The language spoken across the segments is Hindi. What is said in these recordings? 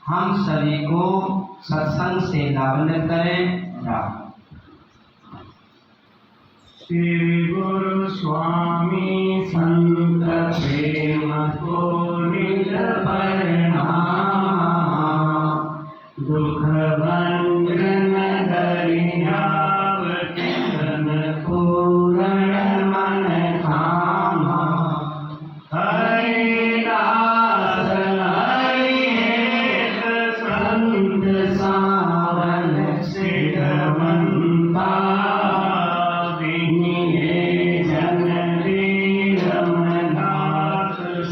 हम सभी को सत्संग से लावण्य करें। राम। श्री गुरु स्वामी संत प्रेम को निज परिणाम, दुख भंजन दरियाव किशन पूर्ण मन कामा, हरिदास हरिहेत संत सावन सिद्धवंता,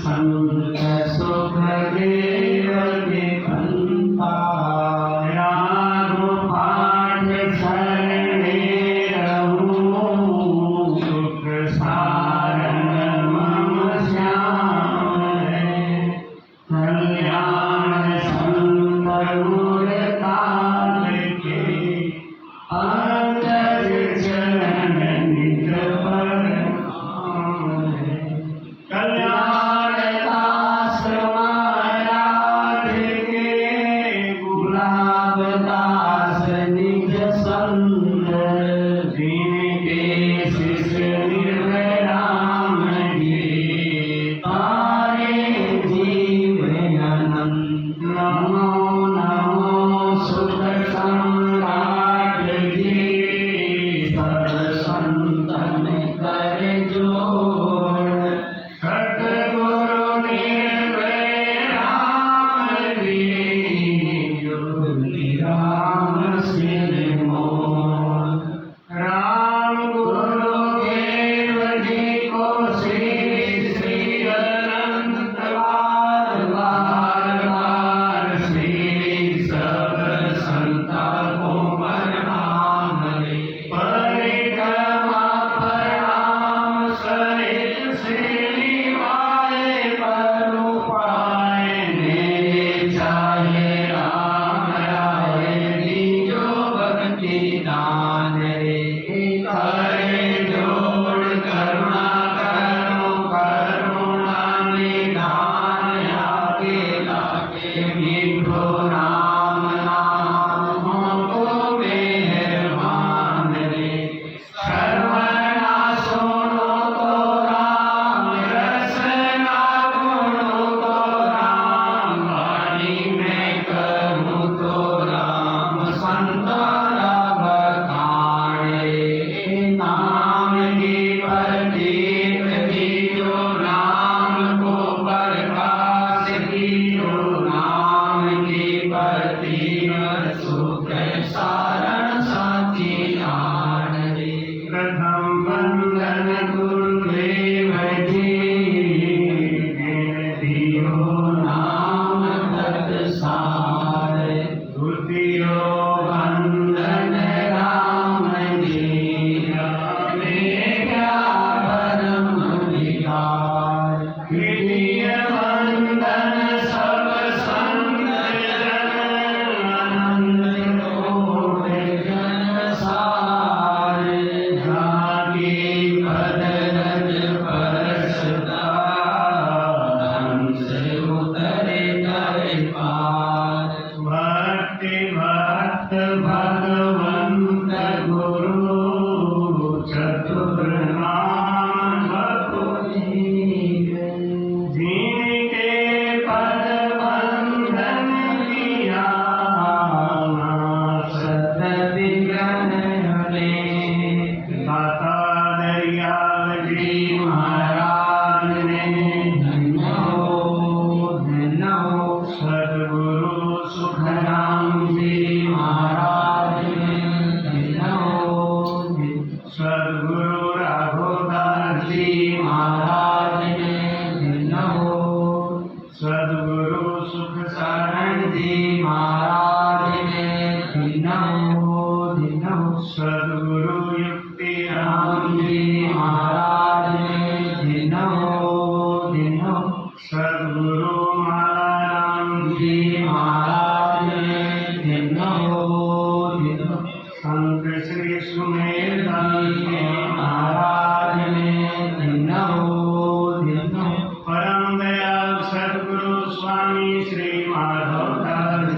संत सुख देव विपन्ता, राग पाठ शरणे रहूं, सुख सारण मम श्याम है, कल्याण संत गुर काल के, अंगद चरण निज पर कल्याण दास महाराज के, गुलाब दास निज संग, जिनके शिष्य निर्भय राम जी, तारे जीव अनंत। नमो नमो सुख सम्राट जी, सब संतन कर जोड़, सतगुरु निर्भय राम जी, योगी राम सिर मोर। राम गुरुदेव जी को श्री श्री अनंत बार बार बार, श्री सब संता को प्रणाम रे, परिक्रमा प्रणाम सहित श्री निभाए पर उपाय, मेरे चाहे राम राय दीजो भक्ति दान रे, करे जोड़ करुणा करो करुणा निधान, आगे लागे मीठो राम नाम हमको मेहरबान रे, सर्वना सुनो तो राम रसना गुणो तो राम, वाणी में करूँ तो राम संतान बखान रे, नाम की प्रदीप दीजो नाम को प्रकाश दीजो, नाम की प्रदीप सुख सारण साची आन रे, प्रथम वंदन गुरुदेव जी, दियो नाम तत्सार, द्वितीयो वंदन राम जी, में क्या भरम विकार, तृतीय वंदन सब संत जन, आनंद कोट जन सार, जाति पद रज परसता, हंस उतरे करे पार, भक्ति भक्त भगवंत गुरु, चतुर नाम बपुनीर, जिनके पद बंधन किया, सत विघ्न हरे, दाता दयाल जी महाराज ने धन्य हो, सद्गुरु सुखराम जी महाराज ने धन्य हो, सद्गुरु राघोदास जी महाराज ने धन्य हो, सद्गुरु सुख सारण जी महाराज ने धन्य हो, सद्गुरु युक्ति राम जी महाराज ने धन्य हो, सद्गुरु मालाराम जी महाराज ने धन्य हो, संत श्री सुमेर दास जी महाराज ने धन्य हो, परम दयाल सद्गुरु स्वामी श्री माधव दास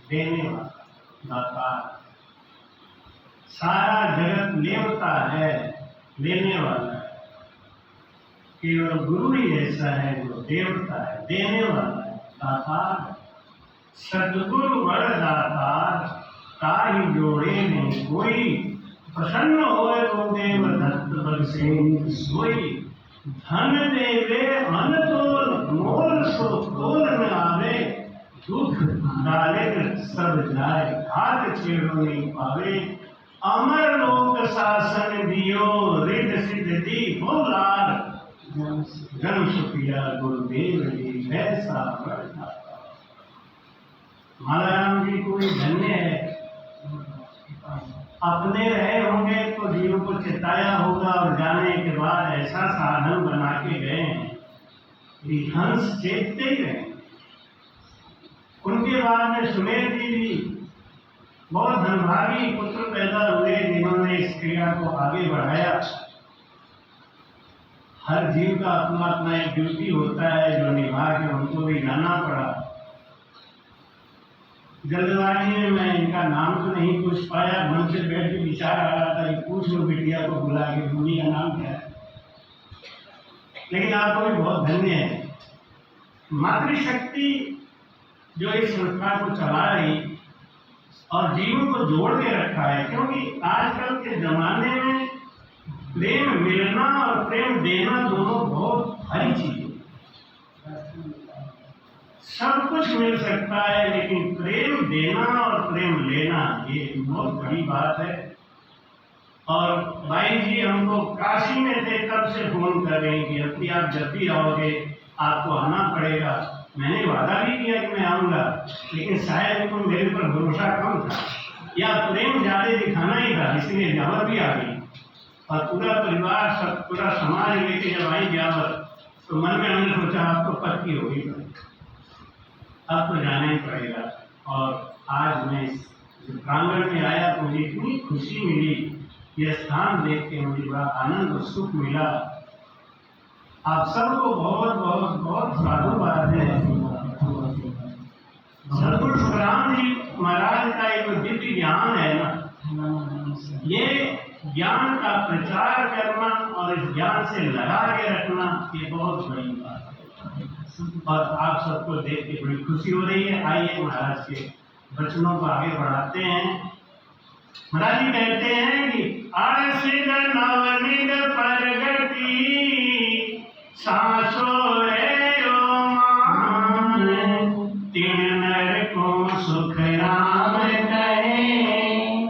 देने वाला, दातार। सारा जगत नेवता है, लेने वाला है। केवल गुरु ही ऐसा है, वो देवता है, देने वाला है, दातार है। सतगुरु बड़ दातार, ताहि जोड़े नहीं कोई। प्रसन्न होए तो देव दत्त बरसे सोई। धन देवे अन तोल, मोल सो तोल न आवे। दुख डाले सब जाए, घात छेड़ो नहीं पावे। अमर लोक शासन दियो, रिद्ध सिद्ध दी हो लाल। जन्म सुखिया गुरुदेव जी, ऐसा बड़ा। मालाराम जी कोई धन्य है। अपने रहे होंगे तो जीव को चिताया होगा, और जाने के बाद ऐसा साधन बना के गए हैं कि हंस चेतते ही रहे। उनके बाद में सुमेर जी भी बहुत धनभागी पुत्र पैदा हुए, जिन्होंने इस क्रिया को आगे बढ़ाया। हर जीव का अपना अपना एक ड्यूटी होता है, जो निभा के उनको भी जाना पड़ा। जल्दबाजी में मैं इनका नाम तो नहीं पूछ पाया, मन से बैठ के विचार आ रहा था कि पूछ लो बिटिया को बुला के, भूमि का नाम क्या है। लेकिन आपको भी बहुत धन्य है। मातृशक्ति जो इस संस्था को चला रही और जीवों को जोड़ के रखा है, क्योंकि आजकल के जमाने में प्रेम मिलना और प्रेम देना दोनों बहुत भारी चीज है। सब कुछ मिल सकता है, लेकिन प्रेम देना और प्रेम लेना ये बहुत बड़ी बात है। और भाई जी हमको काशी में थे, तब से फोन कर रहे हैं कि अब की आप जब भी आओगे आपको आना पड़ेगा। मैंने वादा भी किया कि मैं आऊँगा, लेकिन शायद उनको मेरे पर भरोसा कम था या प्रेम ज़्यादा दिखाना ही था, इसलिए जावर भी आ गई। और पूरा परिवार, सब पूरा समाज लेके जब आई जावर, तो मन में हमने सोचा आप तो पक्की होगी, अब तो जाना ही पड़ेगा। और आज मैं इस प्रांगण में आया तो मुझे इतनी खुशी मिली, यह स्थान देख के मुझे बड़ा आनंद और सुख मिला। आप सबको बहुत बहुत बहुत साधुवाद है। सदगुरु सुखराम जी महाराज का एक दिव्य ज्ञान है ना, ये ज्ञान का प्रचार करना और इस ज्ञान से लगा के रखना, ये बहुत बड़ी बात है। और आप सबको देख के बड़ी खुशी हो रही है। आइए महाराज के वचनों को आगे बढ़ाते हैं। महाराज जी कहते हैं कि आसिद नवनिद परगति, सांसो रे ओ मान। तीन नर को सुख राम कहे,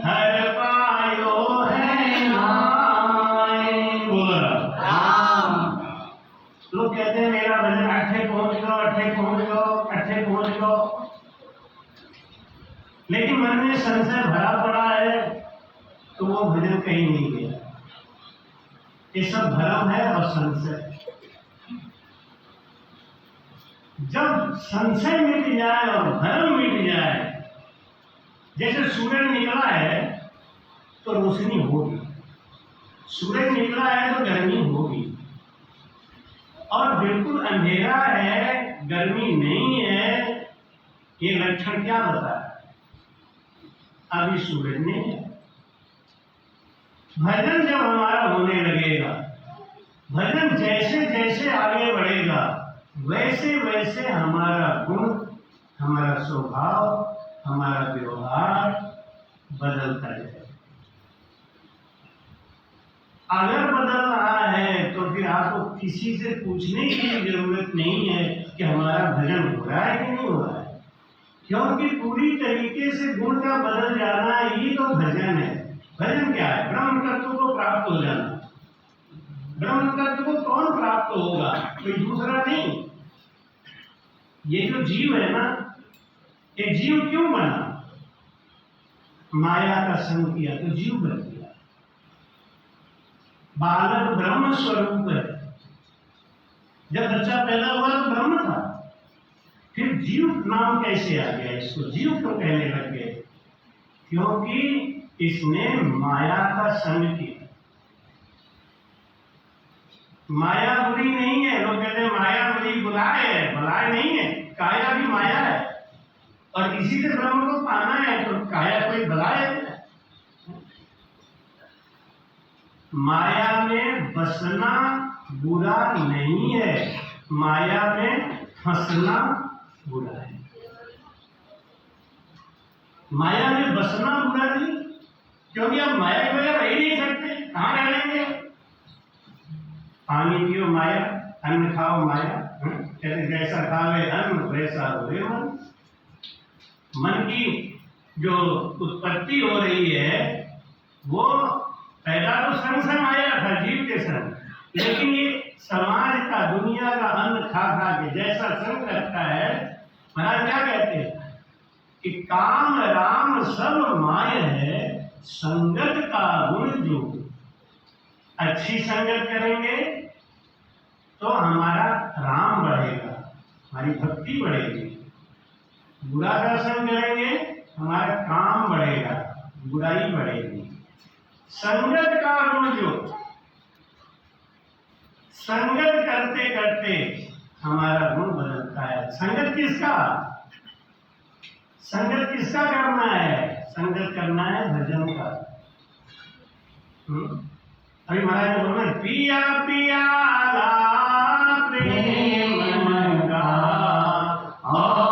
हर पायो है नाय। लोग कहते हैं मेरा भजन अट्ठे पहुंच गो, अट्ठे पहुंच गो, अट्ठे पहुंच गो, लेकिन मन में संशय भरा पड़ा है तो वो भजन कहीं नहीं गया। ये सब भ्रम है और संशय। जब संशय मिट जाए और भ्रम मिट जाए, जैसे सूरज निकला है तो रोशनी होगी, सूरज निकला है तो गर्मी होगी, और बिल्कुल अंधेरा है, गर्मी नहीं है, ये लक्षण क्या बताया? अभी सूरज नहीं है। भजन जब हमारा होने लगेगा, भजन जैसे जैसे आगे बढ़ेगा, वैसे वैसे हमारा गुण, हमारा स्वभाव, हमारा व्यवहार बदलता जाएगा। अगर बदल रहा है तो फिर आपको किसी से पूछने की जरूरत नहीं है कि हमारा भजन हो रहा है कि नहीं हो रहा है, क्योंकि पूरी तरीके से गुण का बदल जाना ही तो भजन है। भजन क्या है? ब्रह्म तत्व को प्राप्त हो जाना। ब्रह्म तत्व को कौन प्राप्त होगा? कोई दूसरा नहीं। ये जो जीव है ना, ये जीव क्यों बना? माया का संग किया तो जीव बन गया। बालक ब्रह्म स्वरूप है। जब बच्चा पैदा हुआ तो ब्रह्म था, फिर जीव नाम कैसे आ गया? इसको जीव क्यों कहने लग गए? क्योंकि इसने माया का संग किया। माया बुरी नहीं है। लोग कहते हैं माया बुरी, बुलाए है, बुलाए नहीं है। काया भी माया है। और इसी से ब्रह्म को पाना है तो काया कोई भला है? माया में बसना बुरा नहीं है, माया में फंसना बुरा है। माया में बसना बुरा नहीं, क्योंकि आप माया के बगैर रह ही नहीं सकते, कहाँ रहेंगे? पानी पियो माया, अन्न खाओ माया, कहते जैसा खावे अन्न वैसा हुए मन। मन की जो उत्पत्ति हो रही है वो पैदा तो संग संग आया था जीव के संग, लेकिन ये समाज का, दुनिया का अन्न खा खा के जैसा संग करता है, महाराज क्या कहते हैं कि काम राम सब माय है, संगत का गुण जो। अच्छी संगत करेंगे तो हमारा राम बढ़ेगा, हमारी भक्ति बढ़ेगी। बुरा दर्शन करेंगे हमारा काम बढ़ेगा, बुराई बढ़ेगी। संगत का गुण जो, संगत करते करते हमारा गुण बदलता है। संगत किसका? संगत किसका करना है? संगत करना है भजन का। अभी महाराज ने बोला पिया पियाला प्रेम का और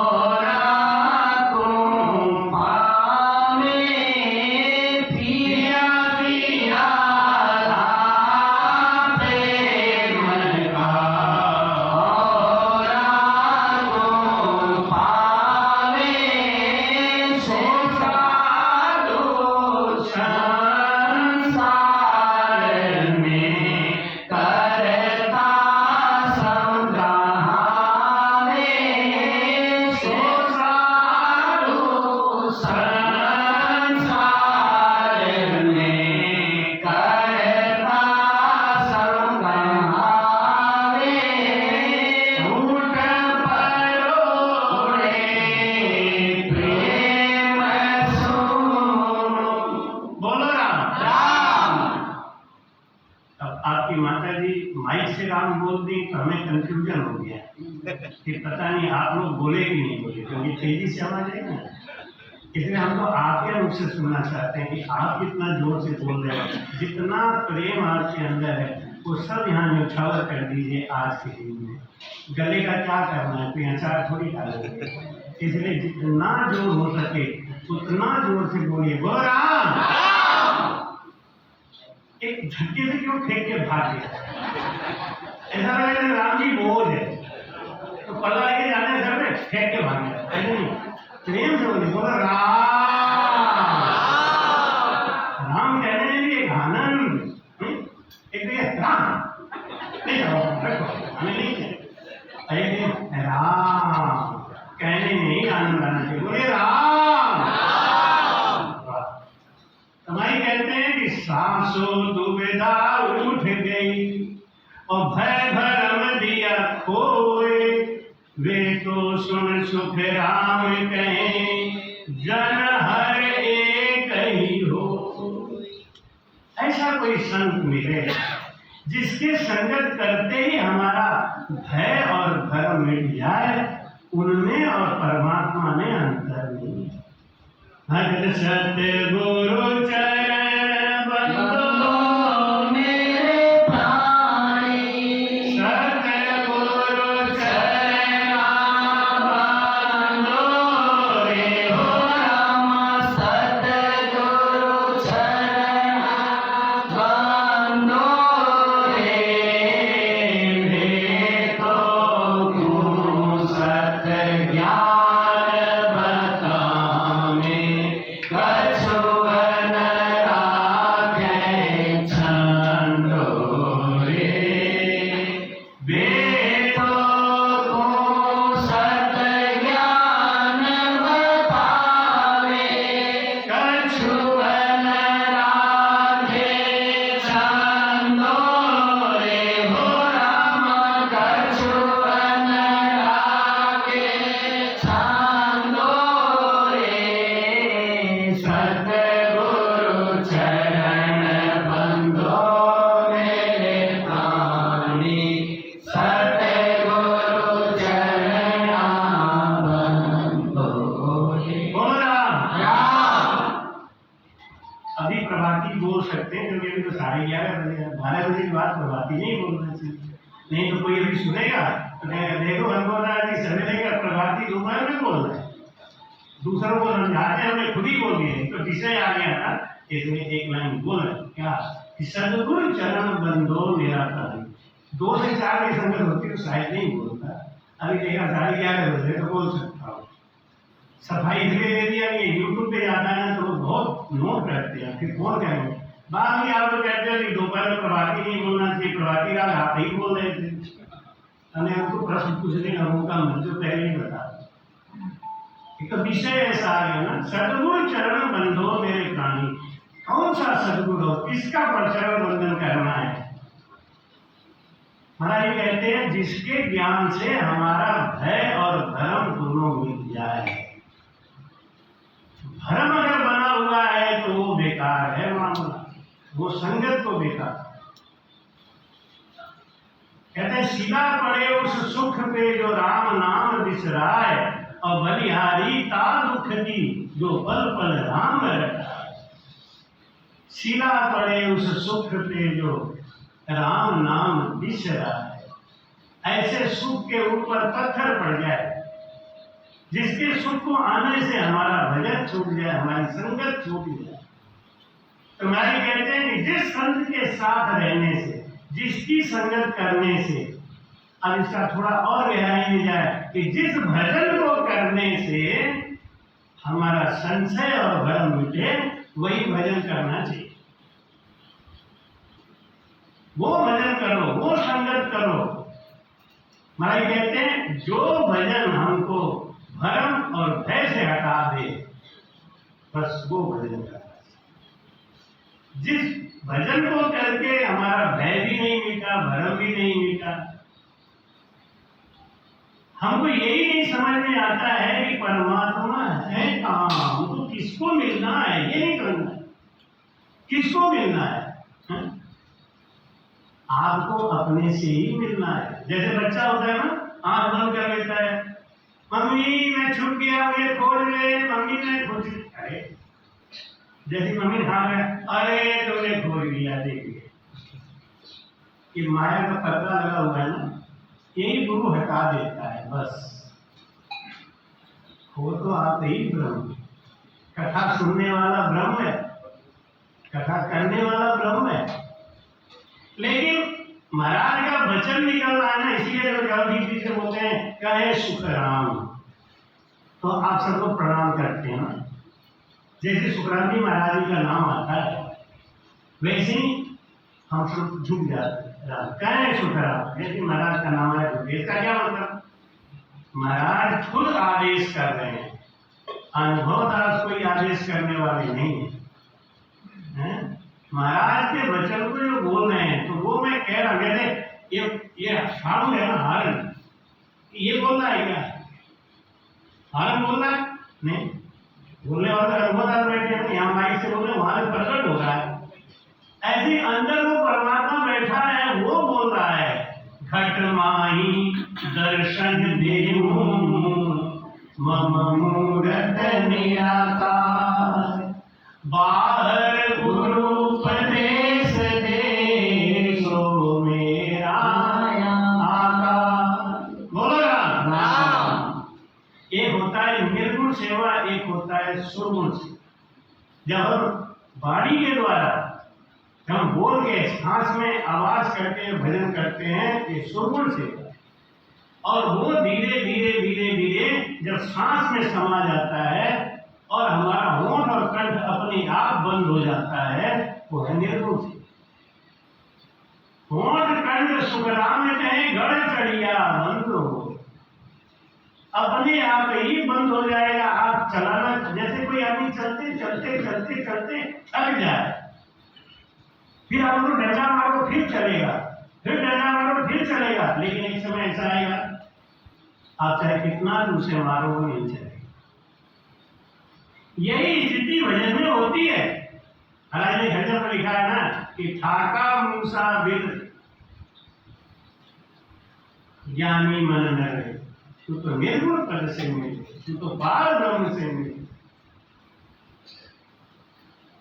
कंफ्यूजन हो गया कि पता नहीं आप लोग बोले कि नहीं बोले, क्योंकि तेजी से आवाज है ना, इसलिए हम तो आपके मुख से सुनना चाहते हैं कि आप कितना जोर से बोल रहे हैं। जितना प्रेम आपके अंदर है वो सब यहाँ न्यौछावर कर दीजिए आज के दिन में। गले का क्या करना है, कोई अचार थोड़ी डालेंगे, इसलिए जितना जोर हो सके उतना जोर से बोलिए बोल राम। एक झटके से क्यों फेंक के भाग गया? ऐसा लगे राम जी बोझ है तो पल्ला लेके जाने घर में फेंक के भाग गया, ऐसे नहीं, प्रेम से बोलिए बोला राम। राम कहने में भी एक आनंद, एक राम नहीं हमें नहीं, राम कहने में ही आनंद आना चाहिए, बोले राम। हमारी कहते हैं कि सांसों दुविधा उठ गई और भय भरम दिया खोए, वे तो सुन सुख राम कहें जन हर एक ही हो। ऐसा कोई संत मिले जिसके संगत करते ही हमारा भय और भरम मिट जाए, उनमें और परमात्मा में अंतर नहीं है। भगत सतगुरु चरण बंदो मेरे प्राणी, सतगुरु चरण बंदो रे हो राम, सतगुरु चरण बंदो रे तो गुरु सत ज्ञान बतावे कछुअन सकते हैं, क्योंकि अभी तो 11:30 बजे, 12 बजे की बात प्रभाती नहीं बोलना चाहिए, नहीं तो कोई अभी सुनेगा तो देखो हनुमान जी सवेरे का प्रभाती दोपहर में बोल रहे हैं, दूसरों को समझाते हैं, हमने खुद ही बोल दिए। तो विषय आ गया था, इसमें एक लाइन बोल रहे क्या कि सदगुरु चरण बंदो निराकारी। 2 से 4 की संगत होती तो शायद नहीं बोलता, अभी देखा 11:30 बजे तो बोल सकता हूँ। सफाई इसलिए दे दिया कि यूट्यूब पे जाता है ना तो लोग बहुत नोट करते हैं, फिर फोन करेंगे। बाद में आप लोग कहते हैं कि दोपहर में प्रभाती नहीं बोलना चाहिए, प्रभाती राग आप ही बोल रहे थे, हमें आपको प्रश्न पूछने का मौका मिल जो पहले ही बता। एक तो विषय ऐसा आ गया ना, सदगुरु चरण बंधो मेरे प्राणी। कौन सा सदगुरु, किसका चरण बंधन करना है? महाराज ये कहते हैं जिसके ज्ञान से हमारा भय और धर्म दोनों मिट जाए। भ्रम अगर बना हुआ है तो वो बेकार है मामला, वो संगत को बेकार। कहते हैं सिला पड़े उस सुख पे जो राम नाम बिसराए, और बलिहारी ता दुख दी जो पल पल राम रटाए। सिला पड़े उस सुख पे जो राम नाम बिसराए, ऐसे सुख के ऊपर पत्थर पड़ जाए जिसके सुख को आने से हमारा भजन छूट जाए, हमारी संगत छूट जाए। तो हमारे कहते हैं कि जिस संत के साथ रहने से, जिसकी संगत करने से, अब इसका थोड़ा और गहराई में जाए कि जिस भजन को करने से हमारा संशय और भ्रम मिटे, वही भजन करना चाहिए। वो भजन करो, वो संगत करो। हमारे कहते हैं जो भजन हमको भ्रम और भय से हटा दे, बस वो भजन करना। जिस भजन को करके हमारा भय भी नहीं मिटा, भ्रम भी नहीं मिटा, हमको यही नहीं समझ में आता है कि परमात्मा है कहाँ, हमको किसको मिलना है, ये नहीं करना है। किसको मिलना है? आपको अपने से ही मिलना है। जैसे बच्चा होता है ना, आंख बंद कर लेता है, मम्मी मैं छूट गया, मुझे खोज ले, मम्मी मैं खोज लिया। अरे जैसे मम्मी खा गया, अरे तुमने खोज लिया, देखिए कि माया का पर्दा लगा हुआ है ना, यही गुरु हटा देता है बस। वो तो आप ही ब्रह्म, कथा सुनने वाला ब्रह्म है, कथा करने वाला ब्रह्म है। लेकिन महाराज का वचन निकल रहा है ना, इसलिए लोग जल्दी से बोलते हैं कहे सुखराम, तो आप सबको प्रणाम करते हैं ना। जैसे सुखराम जी महाराज जी का नाम आता है, वैसे ही हम सब झुक जाते हैं, कहे सुखराम। जैसे महाराज का नाम है, इसका क्या मतलब? महाराज खुद आदेश कर रहे हैं, अनुभवदास कोई आदेश करने वाले नहीं है। महाराज के वचन को जो बोल रहे हैं, तो वो मैं कह रहा हूं, जैसे ये साउंड है ना, हारन, ये बोल रहा है क्या? हारन बोल रहा है? नहीं, बोलने वाला अनुभवदास बैठे हैं, यहाँ माइक से बोल रहे हैं, वहां से प्रकट हो रहा है। ऐसे अंदर वो परमात्मा बैठा है, वो बोल रहा है घट माही दर्शन देहु मम मूरत निराकार, बाहर गुरु उपदेश दे सो मेरा आकार। बोलो राम। एक होता है निर्गुण सेवा, एक होता है सुरगुण सेवा। जब हम वाणी के द्वारा हम बोल के सांस में आवाज करके भजन करते हैं, ये सुरगुण सेवा। और वो धीरे धीरे धीरे धीरे जब सांस में समा जाता है और हमारा होंठ और कंठ अपने आप बंद हो जाता है, वो है निर्गुण सेवा। होंठ कंठ सुखराम में कहे गढ़ चढ़िया बंद हो, अपने आप ही बंद हो जाएगा। आप चलाना, जैसे कोई आदमी चलते चलते चलते चलते थक जाए, फिर आप उसको डंडा मारो फिर चलेगा, फिर डंडा मारो फिर चलेगा, लेकिन एक समय ऐसा आएगा आप चाहे कितना भी उसे मारो वो नहीं चलेगा। यही स्थिति भजन में होती है। महाराज ने भजन में लिखा है ना कि ठाका मूसा विद ज्ञानी मन न रहे, तू तो निर्गुण पद से मिले, तू तो बाल ब्रह्म से मिले।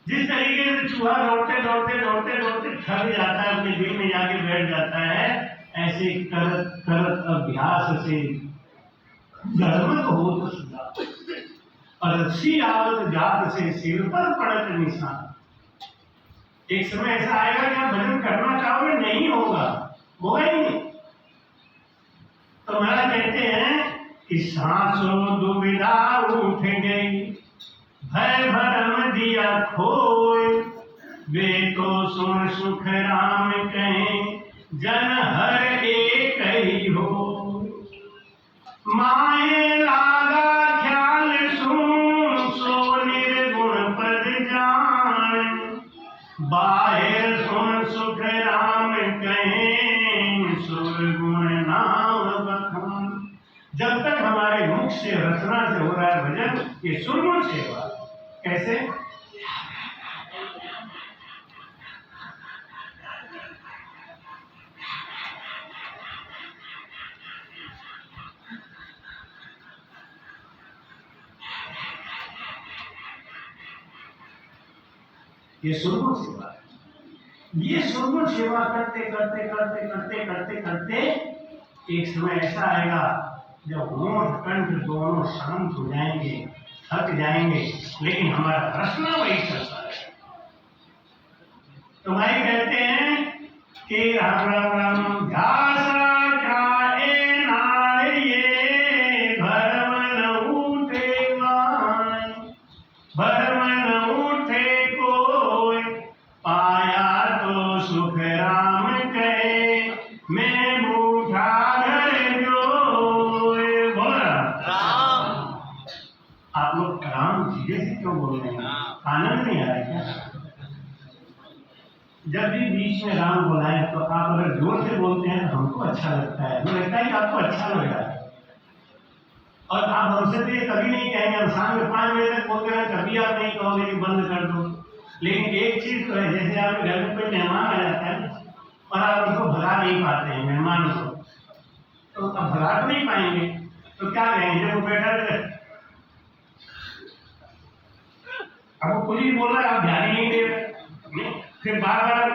जिस तरीके से फिर चूहा दौड़ते दौड़ते दौड़ते दौड़ते थक जाता है, अपने दिल में जाके बैठ जाता है। ऐसे करत करत अभ्यास से धर्म हो तो सुधा, और रस्सी आवत जात से सिर पर पड़त निशान। एक समय ऐसा आएगा कि आप भजन करना चाहोगे, नहीं होगा, होगा ही नहीं। तो महाराज कहते हैं कि सांसों दुविधा उठ गई, भय भरम दिया खोए, वे तो सुन सुख राम कहें, जन हर एक ही हो। माए लागा ख्याल सुन, सो निर्गुण पद जान, बाहर सुन सुख राम कहें, सुर गुण नाम बखान। जब तक हमारे मुख से रचना से हो रहा है भजन, ये सुरगुण सेवा। कैसे? ये सुरगुण सेवा है। ये सुरगुण सेवा करते करते करते करते करते करते एक समय ऐसा आएगा जब होंठ कंठ दोनों शांत हो जाएंगे, थक जाएंगे, लेकिन हमारा रचना वही चलता है। तो भाई कहते हैं कि राम राम राम ध्यासा काए नारिये, भरम न उठे वाय, भरम न उठे कोय, पाया तो सुख राम कहे, मैं बूढ़ा घर जोय। बोल राम। आप लोग राम धीरे से क्यों बोल रहे हैं? आनंद नहीं आ रहा है क्या? जब भी बीच में राम बोला है तो आप अगर जोर से बोलते हैं तो हमको अच्छा लगता है, मुझे लगता है कि आपको अच्छा लग रहा है। और आप हमसे तो ये कभी नहीं कहेंगे, हम शाम में 5 बजे तक बोलते हैं, कभी आप नहीं कहोगे कि बंद कर दो। लेकिन एक चीज तो है, जैसे आपके घर में कोई मेहमान आ जाता है और आप उसको भगा नहीं पाते हैं मेहमान को, तो अब भगा तो नहीं पाएंगे, तो क्या कहेंगे? जब वो बैठा रहे, अब वो कुछ ही बोल रहा है, आप ध्यान ही नहीं दे रहे, फिर बार बार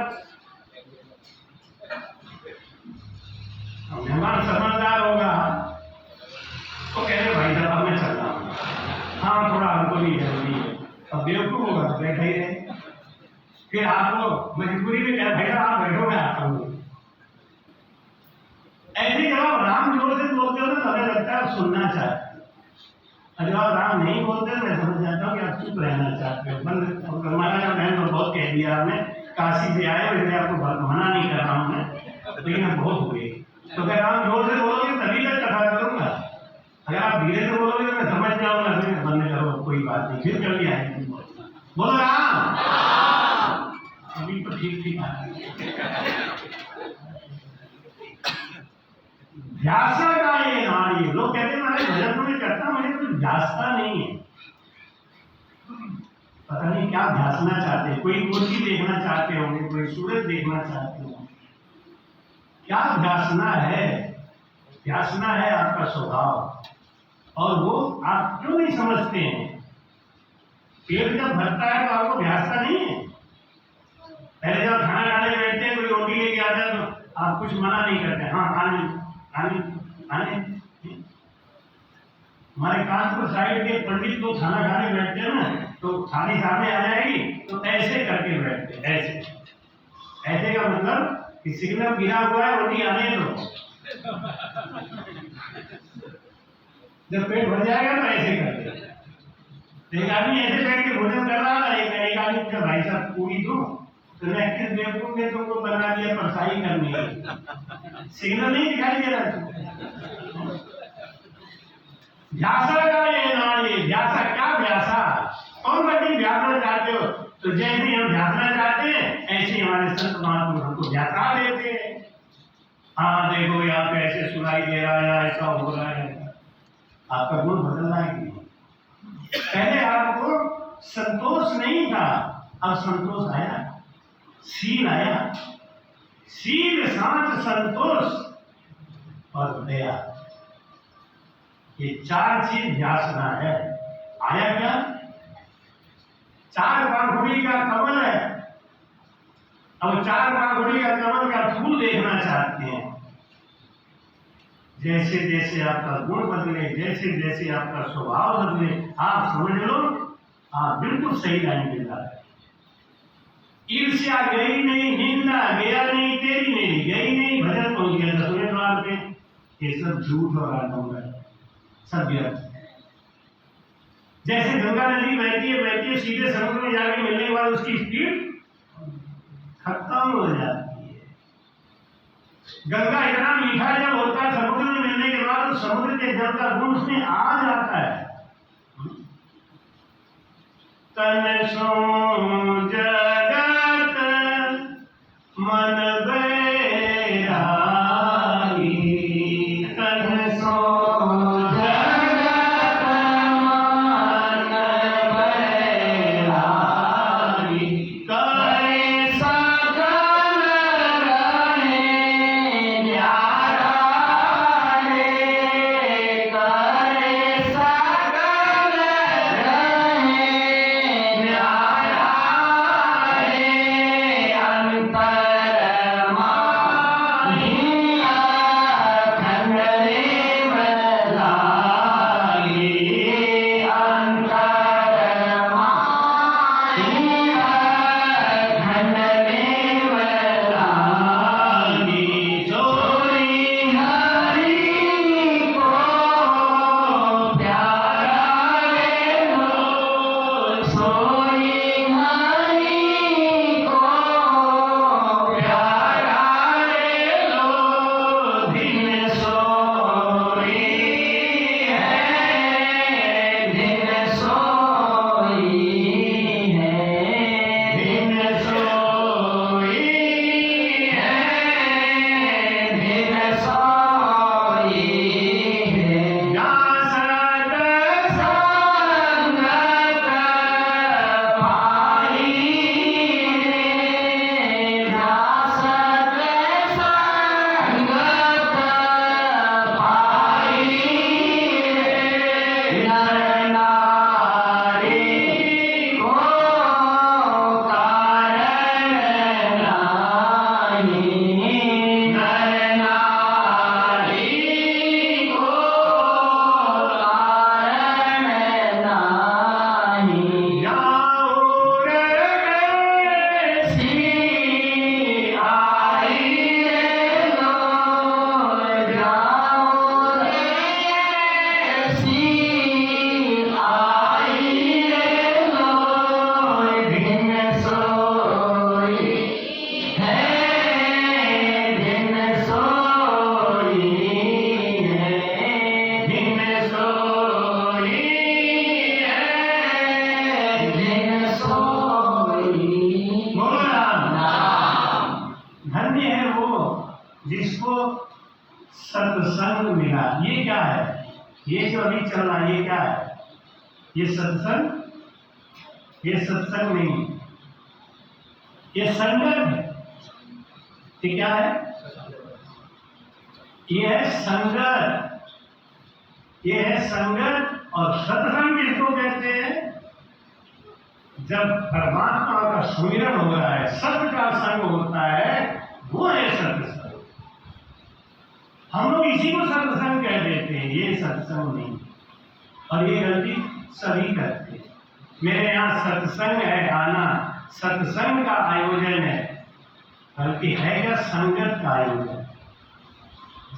मेहमान समझदार होगा तो कह रहे भाई साहब मैं चल रहा हूँ, हाँ थोड़ा हमको भी जरूरी है। अब बेवकूफ होगा तो बैठा ही रहे। फिर आपको मजबूरी में कह भाई साहब आप बैठो, मैं आता हूँ। ऐसे जब आप राम जोर से बोलते हो ना तो हमें लगता है सुनना चाहते हैं, और जब आप राम नहीं बोलते मैं समझ जाता हूँ कि आप चुप रहना चाहते हो। बंद हमारा का बहन तो बहुत कह दिया आपने, काशी से आए हो, आपको मना नहीं कर रहा हूँ मैं, लेकिन अब बहुत हो गई। तो अगर आप जोर से बोलोगे तभी तक कथा करूंगा, अगर आप धीरे से बोलोगे तो मैं समझ जाऊंगा, फिर बंद करो कोई बात नहीं, फिर कभी आएगी। बोलो राम। अभी तो ठीक ठीक ध्यासा का ये नारी। लोग कहते हैं मैं भजन तो नहीं करता, मुझे कुछ ध्यासता नहीं है। पता नहीं क्या ध्यासना चाहते हैं, कोई मूर्ति देखना चाहते होंगे, कोई सूरज देखना चाहते होंगे। क्या ध्यासना है? ध्यासना है आपका स्वभाव, और वो आप क्यों नहीं समझते हैं? पेट जब भरता है तो आपको ध्यासता नहीं है। पहले जब खाना खाने बैठते हैं, कोई रोटी लेके आता है तो आप कुछ मना नहीं करते, हाँ आने आने आने। हमारे कानपुर साइड के पंडित लोग खाना खाने बैठते हैं ना, तो थाली सामने आ जाएगी तो ऐसे करके बैठते हैं, ऐसे। ऐसे का मतलब कि सिग्नल गिरा हुआ है, रोटी आने दो। जब पेट भर जाएगा तो ऐसे करते। एक आदमी ऐसे बैठ के भोजन कर रहा था, एक आदमी पूछा भाई साहब पूरी दो, तो मैं किस बेवकूफ ने तुमको बना दिया परसाई करनी है? सिग्नल नहीं दिखाई दे रहा। ध्यासा का ये नारी, ध्यासा क्या ध्यासा? कौन बड़ी ध्यासना चाहते हो? तो जैसे हम ध्यासना चाहते हैं ऐसे हमारे संत महात्मा हमको ध्यासा देते हैं। हाँ देखो यहाँ पे ऐसे सुनाई दे रहा है, ऐसा हो रहा है। आपका गुण बदलना है कि नहीं? पहले आपको संतोष नहीं था, अब संतोष आया, सील आया। सील, शांत, संतोष और दया, ये 4 चीज ध्यासना है। आया क्या? 4 बांखुड़ी का कमल है, अब चार पाखुड़ी का कमल का फूल देखना चाहते हैं। जैसे जैसे आपका गुण बदले, जैसे जैसे आपका स्वभाव बदले, आप समझ लो आप बिल्कुल सही लाइन पे जा रहे हैं। ईर्ष्या गई नहीं, निंदा गया नहीं, तेरी मेरी गई नहीं, भजन पहुंच गया 10वें द्वार पे। ये सब झूठ और आडंबर है, सब व्यर्थ है। जैसे गंगा नदी बहती है सीधे समुद्र में जाके मिलने के बाद उसकी स्पीड खत्म हो जाती है। गंगा इतना मीठा जब होता है समुद्र में मिलने के बाद, तो समुद्र के जल का गुण उसमें आ जाता है। तन सो जगत मन बैरागी, तन सो जगत मन बैरागी, करे सकल रहे न्यारा रे, करे सकल रहे न्यारा रे, अंतर माहिया खंडरे बदलागी, अंतर माहिया खंडरे बदलागी, सोई हरि को प्यारा रे लो, सोई हरि को प्यारा रे लो, दिन सोई है, दिन सोई है, दिन सोई है, दिन सोई है, जहाँ सत संगत पाई रे, जहाँ सत संगत पाई रे, नर नारी को कारण नाही, नर नारी को कारण नाही, जाऊं रे सी आई रे लो, जाऊं रे सी आई रे लो, दिन सोई है, दिन सोई है, दिन सोई है, दिन सोई। बोला नाम। धन्य है वो जिसको सत्संग मिला। ये क्या है? ये जो अभी चल रहा है ये क्या है? ये सत्संग, ये सत्संग नहीं, ये संगत है। ये क्या है? ये है संगत, ये है संगत। और सत्संग किसको कहते हैं? जब परमात्मा का सुमिरन हो रहा है, सत्य का संग होता है, वो है सत्संग। हम लोग इसी को सत्संग कह देते हैं, ये सत्संग नहीं। और ये गलती सभी करते हैं। मेरे यहाँ सत्संग है, आना सत्संग का आयोजन है, बल्कि है क्या? संगत का आयोजन,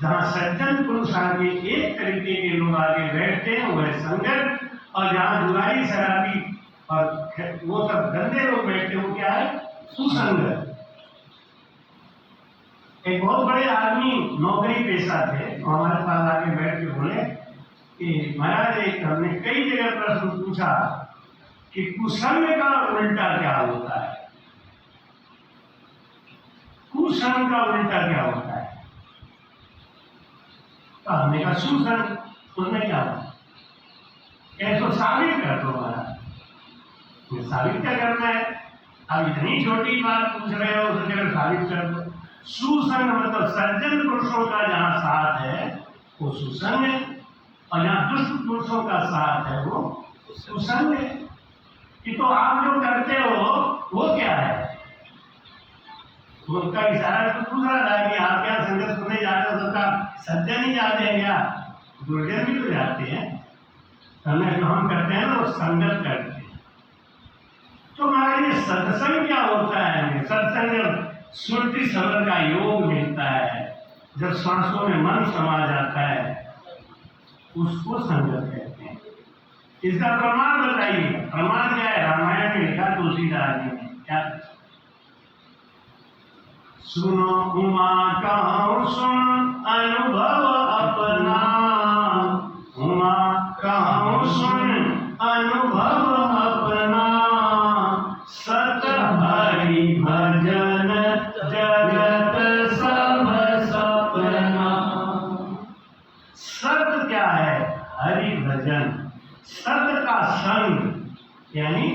जहाँ सज्जन पुरुष आगे एक तरीके के लोग आगे बैठते हैं, वो है संगत। और जहाँ जुआरी शराबी और वो सब गंदे लोग बैठते हैं, वो क्या है? सुसंगत। एक बहुत बड़े आदमी नौकरी पेशा थे, तो हमारे पास आके बैठ के बोले कि महाराज, एक हमने कई जगह प्रश्न पूछा कि कुसंग का उल्टा क्या होता है? कुसंग का उल्टा क्या होता है? तो हमने कहा सुसंग। उसने क्या बोला? ऐसो साबित कर दो महाराज। साबित क्या करना है? अब इतनी छोटी बात पूछ रहे हो, उसे अगर साबित कर दो। सुसंग मतलब सज्जन पुरुषों का जहाँ साथ है वो सुसंग है, और जहाँ दुष्ट पुरुषों का साथ है वो सुसंग है। कि तो आप जो करते हो वो क्या है? उसका इशारा तो दूसरा था कि आप क्या संगत सुनने जा रहे हो, सबका सज्जन ही जाते हैं क्या, गुरुजन भी तो जाते हैं। हमें जो हम करते हैं ना वो संगत करते हैं। तो हमारे लिए सत्संग क्या होता है? सत्संग जब सुरति सबर का योग मिलता है, जब सांसों में मन समा जाता है, उसको संगत कहते हैं। इसका प्रमाण बताइए। प्रमाण क्या है? रामायण में लिखा तुलसीदास जी ने क्या? सुनो उमा कहूँ सुन अनुभव अपना, उमा कहूँ सुन अनुभव अपना, सत हरि भजन जगत सब सपना। सत क्या है? हरि भजन, सत का संग यानी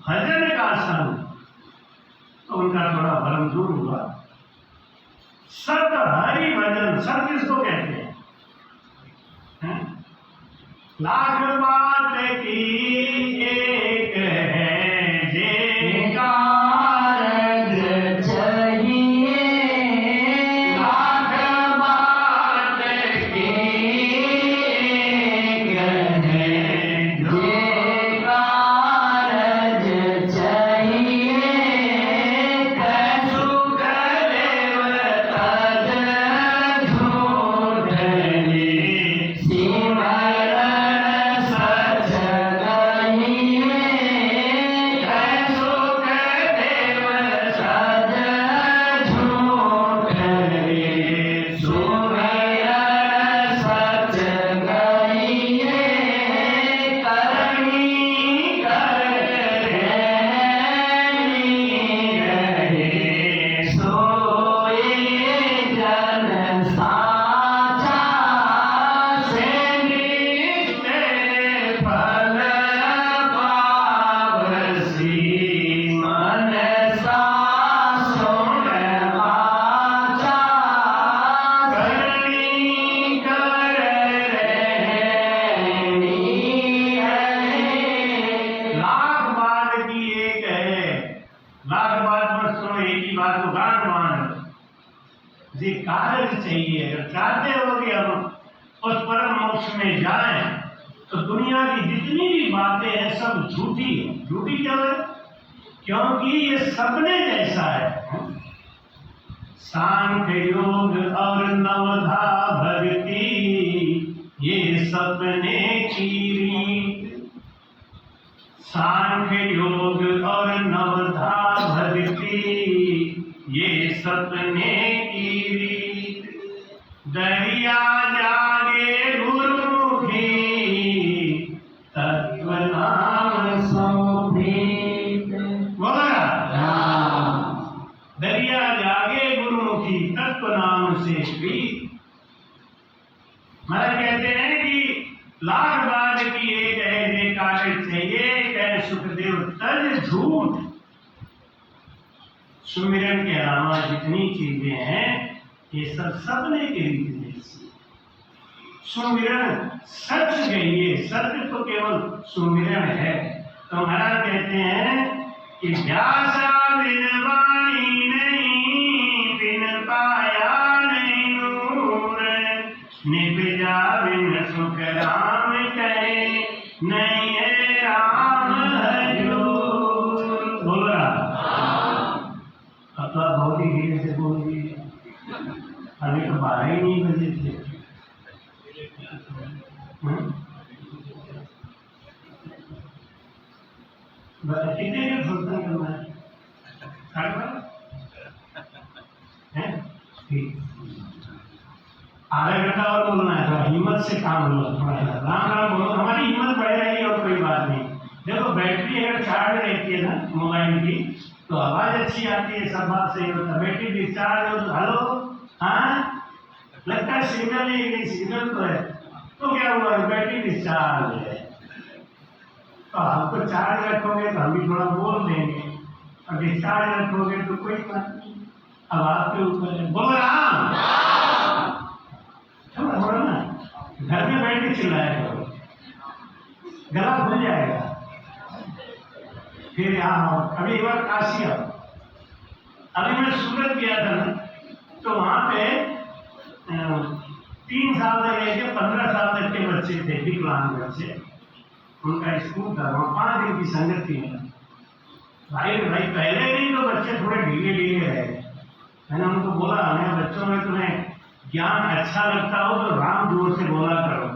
भजन का संग, तो उनका थोड़ा भ्रम दूर हुआ। सत हरि भजन, सत किसको कहते हैं? लाख बात की एक है जे कारज चाहिए, लाख बात की एक है जे कारज चाहिए, कैसु करेव तज झूठे, सिमरन सच कहिए, कैसु करेव तज झूठे, सुमिरन सच कहिए, करनी कर रहे, सोए जन साचा, से नित्य फल पावसी, मन सा सुन वाचा, करनी कर रहनी है। लाख बात की एक है, लाख बात मत सुनो, एक ही बात को गांठ मान लो। जी कारज चाहिए, अगर चाहते हो कि हम उस परम मोक्ष में जाएं, तो दुनिया की जितनी भी बातें हैं सब झूठी है। झूठी क्यों है? क्योंकि ये सपने जैसा है। सांख्य योग और नवधा भक्ति ये सपने की रीत, सांख्य योग और नवधा भक्ति ये सपने की रीत, दरिया जागे गुरुमुखी, तत्व नाम सौभीत। बोला दरिया जागे गुरुमुखी, तत्व नाम से प्रीत। महाराज कहते हैं कि लाख बात की एक है जे कारज चाहिए, कहे सुखदेव तज झूठ। सुमिरन के अलावा जितनी चीजें हैं ये सब सपने के रीत जैसी। सुमिरन सच कहिए, सत्य तो केवल सुमिरन है। तो महाराज कहते हैं कि व्यासा बिन वाणी नहीं, बिन पाया नहीं नूर, निपजा बिन सुख राम कहे, नहीं है राम हजूर। बोल रहा अब तो आप बहुत ही धीरे से बोल दिए, अभी तो 12 ही नहीं बजे थे। कितने का फंक्शन करना है? ठीक, आधा घंटा और बोलना है। थोड़ा हिम्मत से काम लो, थोड़ा राम राम बोलो, हमारी हिम्मत बढ़ रहेगी और कोई बात नहीं। देखो बैटरी अगर चार्ज रहती है ना मोबाइल की, तो आवाज अच्छी आती है, सब बात सही होता है। बैटरी डिस्चार्ज हो तो हेलो, हाँ लगता है सिग्नल नहीं, सिग्नल तो है, तो क्या हुआ? बैटरी डिस्चार्ज है। तो हमको चार्ज रखोगे तो हम भी थोड़ा बोल देंगे, और डिस्चार्ज रखोगे तो कोई बात नहीं। अब आपके ऊपर है। बोल राम थोड़ा ना, घर में बैठ के चिल्लाया करो, गला खुल जाएगा। फिर यहाँ आओ, अभी एक बार काशी आओ, अभी मैं सूरत गया था ना, तो वहाँ पे 3 साल से लेके 15 साल तक के बच्चे थे, विकलांग बच्चे, उनका स्कूल था, वहाँ 5 दिन की संगत थी। भाई पहले दिन तो बच्चे थोड़े ढीले रहे। मैंने उनको बोला, मैं बच्चों में तुम्हें ज्ञान अच्छा लगता हो तो राम जोर से बोला करो,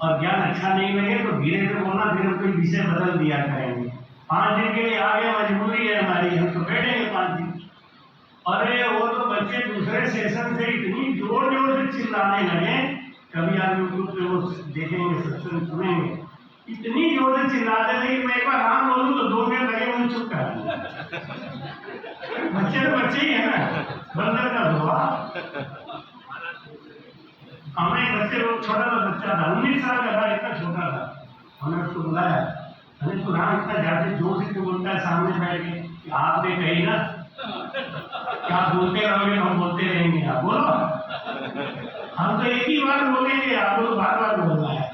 और ज्ञान अच्छा नहीं लगे तो धीरे से बोलना, फिर कोई विषय बदल दिया करेंगे। 5 दिन के लिए आगे मजबूरी है हमारी, हम तो बैठेंगे 5 दिन। अरे वो तो बच्चे दूसरे सेशन से इतनी जोर से चिल्लाने लगे, कभी आप यूट्यूब पे वो देखेंगे, सत्संग सुनेंगे, इतनी जोर से चिल्लाते थे कि मैं एक बार राम बोलूं तो 2 मिनट लगे मुझे चुप कर दिया। बच्चे तो बच्चे ही है ना, बंदर का धोआ। हमें बच्चे लोग, छोटा सा बच्चा था, 19 साल का था, इतना छोटा था, हमने उसको बुलाया, अरे तू राम इतना ज्यादा जोर से क्यों बोलता है सामने बैठ के? आपने कही ना क्या बोलते रहोगे, हम बोलते रहेंगे, आप बोलो, हम तो एक ही बार बोलेंगे, आपको तो बार बार बोलना है।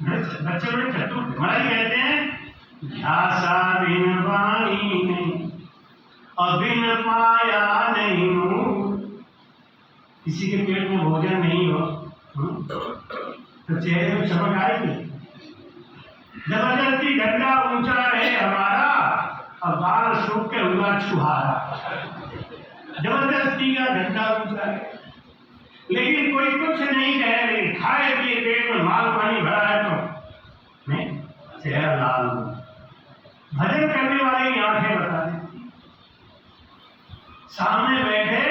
बच्चे बड़े चतुर थे, महाराज कहते हैं ध्यासा बिन वाणी नहीं और बिन पाया नहीं हो। किसी के पेट में भोजन नहीं हो तो चेहरे में चमक आएगी। जबरदस्ती डंडा ऊंचा रहे हमारा और बाल सूख के हुआ छुहारा। जबरदस्ती का डंडा ऊंचा है, लेकिन कोई कुछ नहीं कह रही, खाए पिए पेट में माल पानी भरा है तो नहीं, चेहरा लाल। भजन करने वाले की आंखें बता देती, सामने बैठे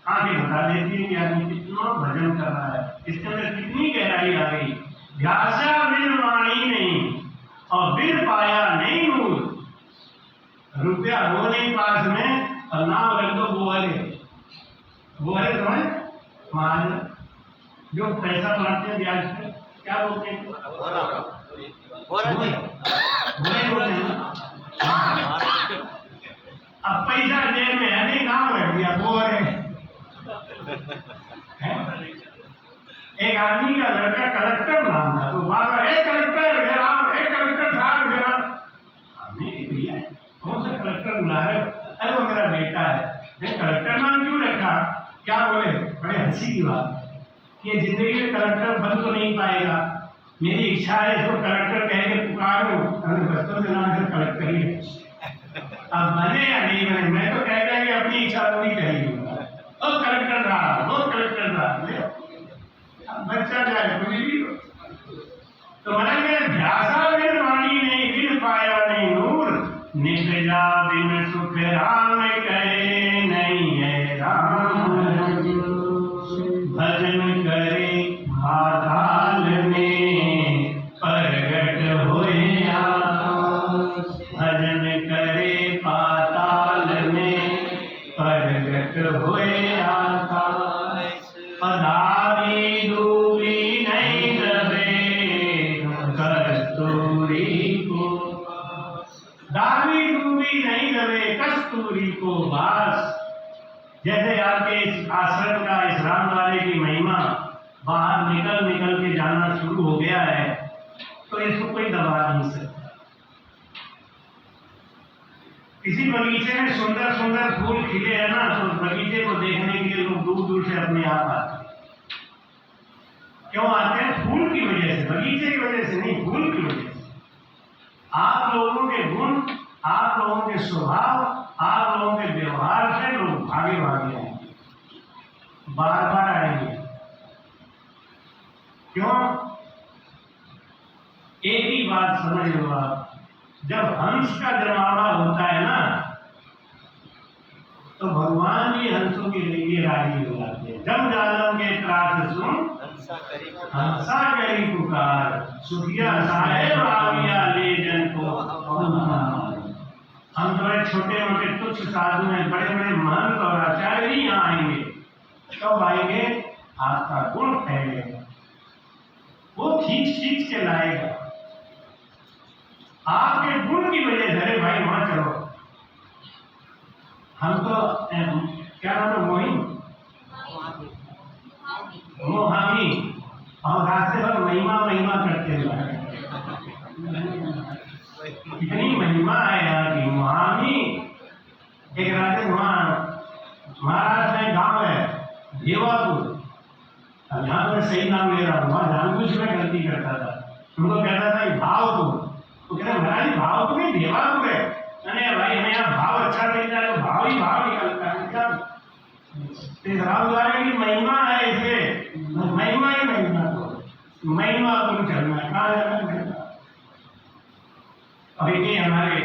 आंखें बता देती है कि आदमी कितना भजन कर रहा है, इसके अंदर कितनी गहराई आ गई। ध्यासा बिन वाणी नहीं और बिन पाया नहीं नूर। रुपया हो नहीं पास में और नाम रख दो बोहरे समझ महाजन, जो पैसा बनाते हैं ब्याज पे, क्या बोलते हैं? अब पैसा जेब में है नहीं, नाम रख दिया बोहरे। एक आदमी का लड़का कलेक्टर नाम था, तो बाबा कलेक्टर साहब भैया कौन सा कलेक्टर बुला है? अरे वो मेरा बेटा है। कलेक्टर नाम क्यों रखा? क्या बोले? बड़े हंसी की बात, ये जिंदगी में कलेक्टर बन तो नहीं पाएगा, मेरी इच्छा है इसको कलेक्टर कह के पुकारो। बचपन से नाम कलेक्टर ही है, अब बने या नहीं बने, मैं तो कहता है कि अपनी इच्छा पूरी करेंगे। और कलेक्टर रहा बच्चा जाए कुछ भी। तो मैंने ध्यासा बिन वाणी नहीं, बिन पाया नहीं नूर, निकजा बिन सुख राम करे नहीं है राम। भजन करे पाताल में प्रगट होए आकाश। भजन करे पाताल में प्रगट होए आकाश। पधारी डूबी नहीं रहे कस्तूरी को, दावी डूबी नहीं रहे कस्तूरी को बास। जैसे आपके इस आश्रम का, इस रामद्वारे की महिमा बाहर निकल के जाना शुरू हो गया है, तो इसको कोई दबा नहीं सकता। किसी बगीचे में सुंदर सुंदर फूल खिले हैं ना, तो बगीचे को देखने के लिए लोग दूर दूर से अपने आप आते हैं। क्यों आते हैं? फूल की वजह से, बगीचे की वजह से नहीं, फूल की वजह से। आप लोगों के गुण, आप लोगों के स्वभाव, आप लोगों के व्यवहार से लोग भागे आएंगे, बार बार आएंगे। क्यों? एक ही बात समझ लो आप, जब हंस का जमावड़ा होता है ना, तो भगवान भी हंसों के लिए राजी हो जाते हैं। जब जालम के त्रास सुन हंसा करी पुकार, सुखिया साहेब आविया ले जन को। हम थोड़े छोटे मोटे तुच्छ साधु हैं, बड़े बड़े महंत और आचार्य नहीं यहाँ आएंगे। कब आएंगे? आपका गुण फैलेगा, वो खींच के लाएगा आपके गुण की वजह से। अरे भाई वहां चलो, हम तो क्या नाम है, मोहामी, और रास्ते भर महिमा करते हुए। इतनी महिमा है यहाँ की। मोहामी एक राजन वहाँ महाराष्ट्र में गांव है देवापुर, अब यहाँ तो मैं सही नाम ले रहा हूँ, वहाँ जानबूझ में गलती करता था, उनको कहता था ये भावपुर, तो कहते महाराज भावपुर नहीं देवापुर है। अरे भाई हमें यहाँ भाव अच्छा मिलता है तो भाव ही भाव निकलता है क्या? राम द्वारा की महिमा है इसमें, महिमा ही महिमा, तो महिमा तुम चलना कहाँ जाना। अभी नहीं हमारे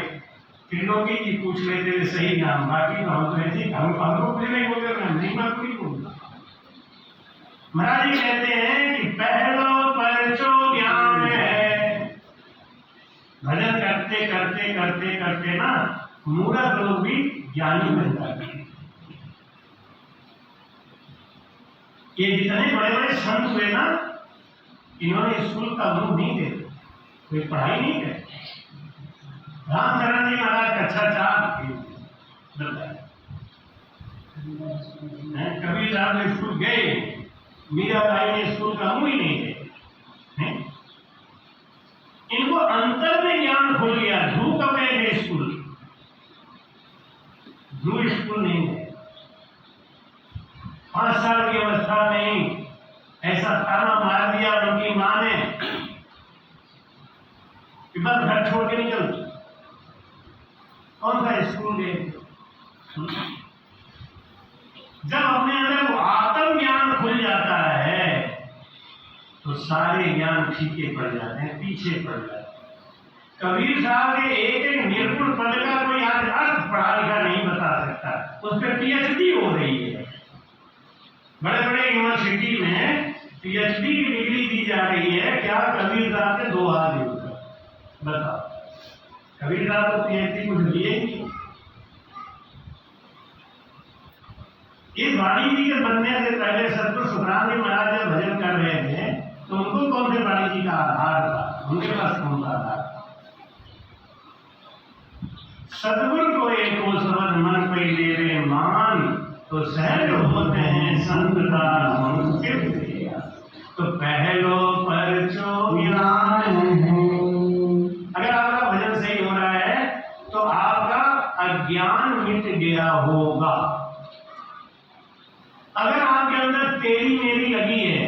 त्रिलोकी जी पूछ लेते थे सही नाम, बाकी तो हम तो ऐसे हमको कुछ नहीं बोलते, मैं महिमा को ही बोलता। महाराज जी कहते हैं कि पहलो परचो ज्ञान है। भजन करते करते करते करते ना मूर्ख लोग भी ज्ञानी बन जाते हैं। ये जितने बड़े बड़े संत हुए ना, इन्होंने स्कूल का मुंह नहीं देखा, कोई पढ़ाई नहीं करे। रामचरण जी महाराज कक्षा 4 कबीर साहब स्कूल गए, मीराबाई ने स्कूल का मुंह ही नहीं देखा। इनको अंतर में ज्ञान खुल गया, ध्रुव कब गए थे स्कूल, ध्रुव स्कूल नहीं गए। 5 साल की अवस्था में ही ऐसा ताना मार दिया उनकी मां ने कि बस घर छोड़ के निकल। कौन सा स्कूल गए? जब अपने अंदर वो आत्म ज्ञान खुल जाता है तो सारे ज्ञान फीके पड़ जाते हैं, पीछे पड़ जाते हैं। कबीर साहब के एक निर्गुण पद का कोई आज अर्थ पढ़ा लिखा नहीं बता सकता, उस पर पीएचडी हो रही है। बड़े बड़े यूनिवर्सिटी में पीएचडी की डिग्री दी जा रही है। क्या कबीर साहब के 2 हाथ जोड़कर बताओ? कबीर साहब तो पीएचडी कुछ लिए ही नहीं। इस वाणी जी के बनने से पहले सतगुरु सुखराम जी महाराज जब भजन कर रहे थे तो उनको कौन से वाणी जी का आधार था? उनके पास कौन सा आधार था? सतगुरु को एक शब्द मन पे ले रहे मान, तो सहज होते हैं संतदास संस्कृत। तो पहलो परचो ज्ञान है। अगर आपका भजन सही हो रहा है तो आपका अज्ञान मिट गया होगा। अगर आपके अंदर तेरी मेरी लगी है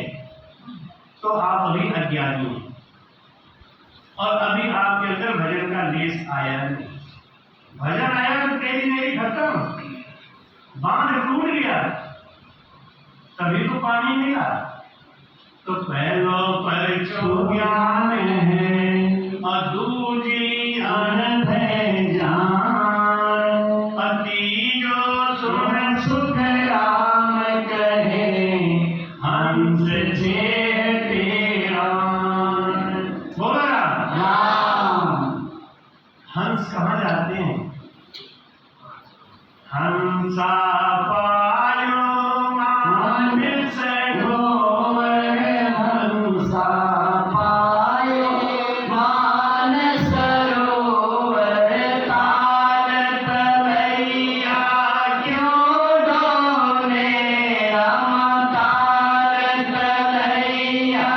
तो आप अभी अज्ञानी हैं और अभी आपके अंदर भजन का लेस आया नहीं। भजन आया तो तेरी मेरी खत्म, बांध टूट गया, तभी तो पानी मिला। तो पहलो परचो ज्ञान है और दूजी अनंत है जान। अति जो सुन सुख राम कहे हंस बोला राम। हंस कहाँ जाते हैं? हंसा पायो मानस गोवर, हंसा पायो मानस रोवर। ताल तलैया क्यों डोले राम, ताल तलैया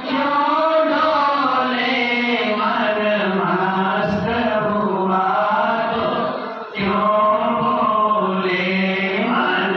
क्यों डोले। मन मस्त हुआ तो क्यों बोले मन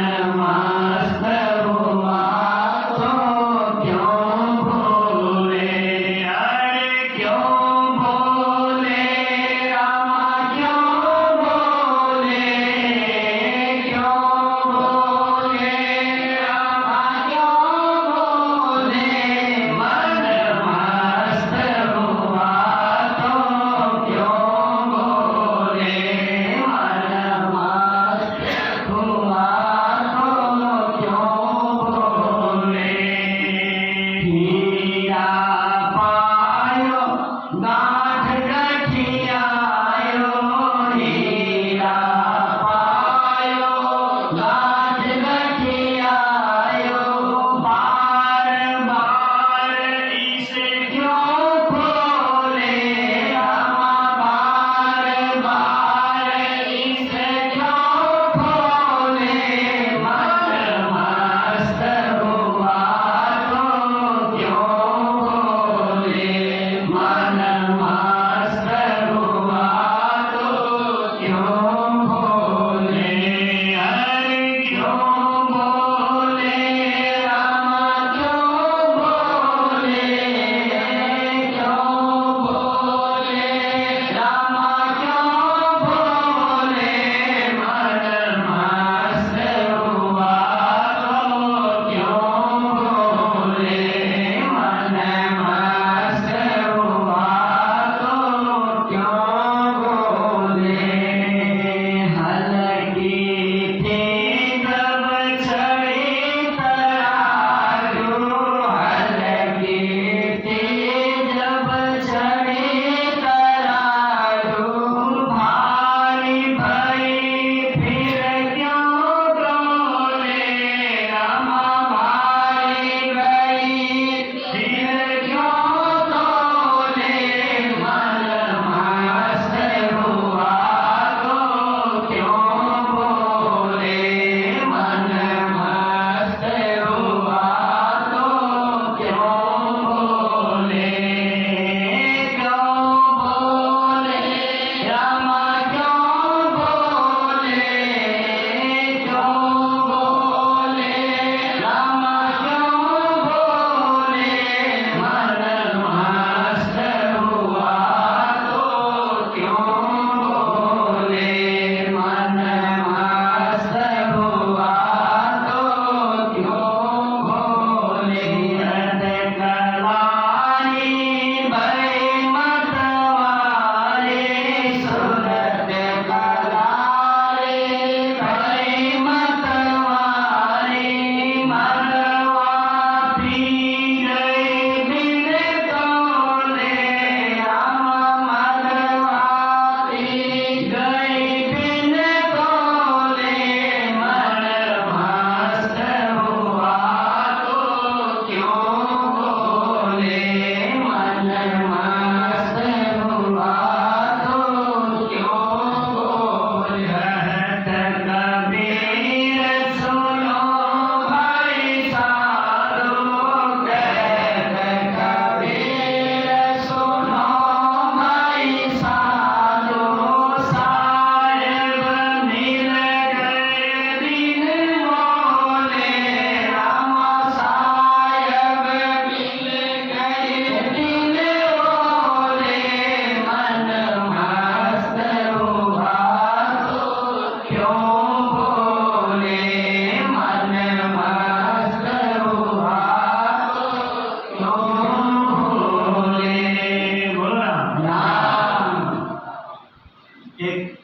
एक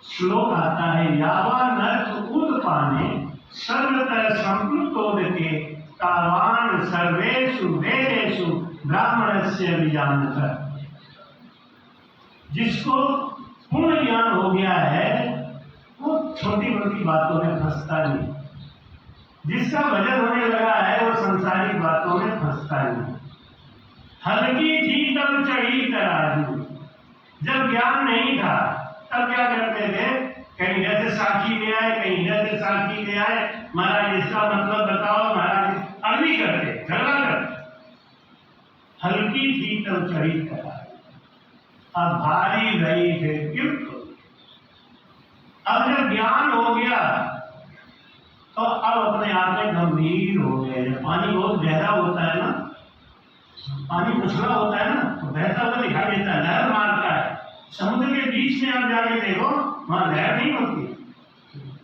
श्लोक आता है, यावा नर्क उदपाने सर्वतः संप्लुतोदके तावान सर्वेषु वेदेषु ब्राह्मणस्य विजानतः। जिसको पूर्ण ज्ञान हो गया है वो छोटी मोटी बातों में फंसता नहीं, जिसका वजन होने लगा है वो संसारिक बातों में फंसता नहीं। हल्की थी तब चढ़ी तराजू, जब ज्ञान नहीं था तब क्या करते थे, कहीं इधर से साक्षी ले आए, कहीं इधर से साक्षी ले आए, महाराज इसका मतलब बताओ, महाराज अड़वी करते, झगड़ा करते। हल्की थी तब चढ़ी तराजू, अब भारी रही थे क्यों। अब जब ज्ञान हो गया तो अब अपने आप में गंभीर हो गए। पानी बहुत गहरा होता है ना, पानी उछला होता है ना, तो बहता हुआ दिखाई देता है, लहर मारता है। समुद्र के बीच में आप जाके देखो, वहां लहर नहीं होती,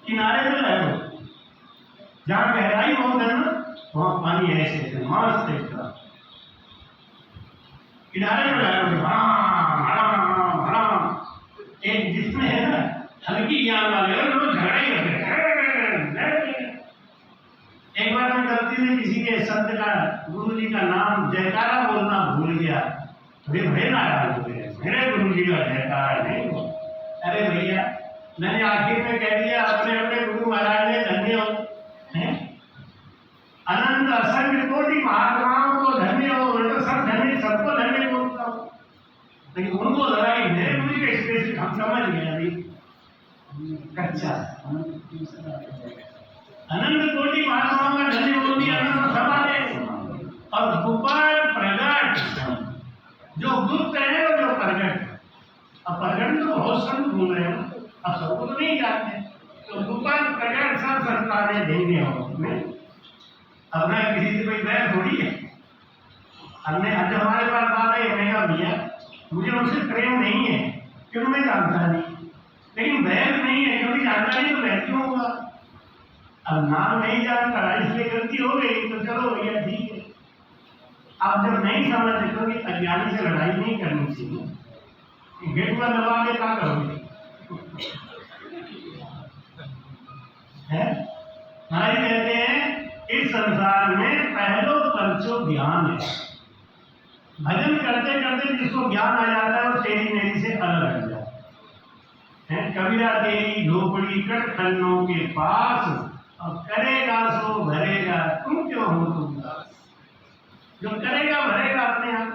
किनारे में लहर होती है। जहां गहराई बहुत है ना, वहां पानी ऐसे मस्त एकदम, किनारे में लहर होती है। एक जिसमें है ना हल्की ज्ञान वाले लोग झगड़ा ही करते हैं। एक बार मैं गलती से किसी के संत का, गुरु जी का नाम जयकारा बोलना भूल गया, बड़े नाराज हो गए, मेरे गुरु जी का जयकारा नहीं बोल। अरे भैया, मैंने आखिर में कह दिया अपने अपने गुरु महाराज ने धन्य हो, अनंत असंख्य कोटि महात्माओं को धन्य हो, मैं तो सब धन्य, सबको धन्य बोलता हूँ, लेकिन उनको लड़ाई मेरे गुरु के स्पेसिफिक हम समझ गए अभी कच्चा। अनंत कोटि महात्माओं का धन्य बोल दिया, अनंत सभा ने, और गुप्त प्रगट जो गुप्त है और जो प्रगट है। अब प्रगट तो बहुत संत बोल रहे हैं, अब सबको तो नहीं जानते, तो गुप्त प्रगट सब संतानें देंगे हो। अब मैं किसी से कोई बैर थोड़ी है, हमने आज हमारे पास बात है, मैंने भैया मुझे उनसे प्रेम नहीं है क्योंकि मैं जानता नहीं, लेकिन बैर नहीं है क्योंकि जानता नहीं तो बैर क्यों होगा। अब नाम नहीं जानता इसलिए गलती हो गई तो चलो भैया ठीक है। आप जब नहीं समझते क्योंकि अज्ञानी से लड़ाई नहीं करनी चाहिए, गेट पर दबा के क्या करोगे है। महाराज कहते हैं इस संसार में पहलो परचो ज्ञान है। भजन करते करते जिसको ज्ञान आ जाता है वो तेरी मेरी से अलग हट जाता है। कबीरा तेरी झोपड़ी कट खन्नों के पास, और करेगा सो भरेगा तुम क्यों हो तुम दास। जो करेगा भरेगा अपने आप,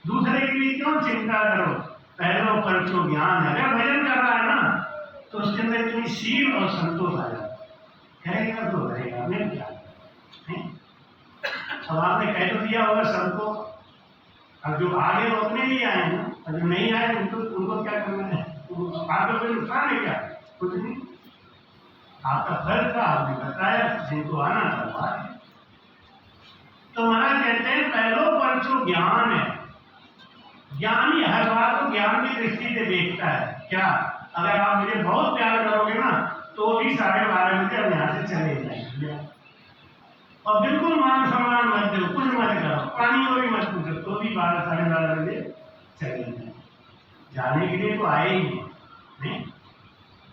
दूसरे के लिए क्यों चिंता करो। पहलो परचो ज्ञान है। अगर भजन कर रहा है ना तो उसके अंदर इतनी शील और संतोष आ जाता है, करेगा तो भरेगा, मैं क्या है। अब आपने कह तो दिया होगा सबको, अब जो आगे वो अपने लिए आए हैं, और जो नहीं आए उनको क्या करना है, आपका कोई नुकसान है क्या, कुछ नहीं। आपका फर्ज था, आपने बताया, जिनको आना था। तो महाराज कहते हैं पहलो परचो ज्ञान है। ज्ञानी हर बात को ज्ञान की दृष्टि से देखता है। क्या, अगर आप मुझे बहुत प्यार करोगे ना तो भी 12:30 बजे हम यहाँ से चले जाएंगे, और बिल्कुल मान सम्मान मत दो, कुछ मत करो, पानी को भी मत पूछो, तो भी 12:30 बजे चले जाए। जाने के लिए तो आए ही नहीं।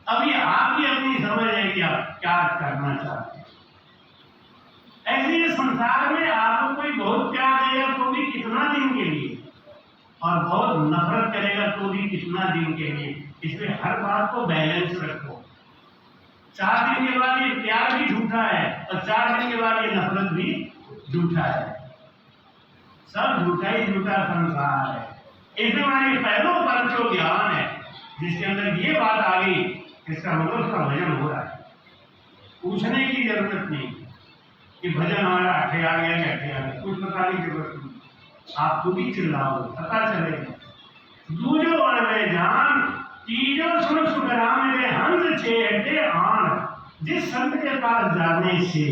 अब ये आपकी अपनी समझ है कि आप क्या करना चाहते हैं। ऐसे संसार में आपको कोई बहुत प्यार देगा तो भी कितना दिन के लिए, और बहुत नफरत करेगा तो भी कितना दिन के लिए। इसलिए हर बात को बैलेंस रखो। 4 दिन के बाद ये प्यार भी झूठा है, और 4 दिन के बाद ये नफरत भी झूठा है। सब झूठा ही झूठा संसार है। इसमें हमारी पहलो परचो ज्ञान है, जिसके अंदर ये बात आ गई, इसका मतलब उसका भजन हो रहा है। पूछने की जरूरत नहीं कि भजन हमारा अठे आ गया, अठे आ गया, कुछ बताने की जरूरत नहीं। आप खुद ही चिल्लाओ, पता चलेगा। दूजो वन में जान, तीजो सुन सुखराम में हंस छेटे आन। जिस संत के पास जाने से,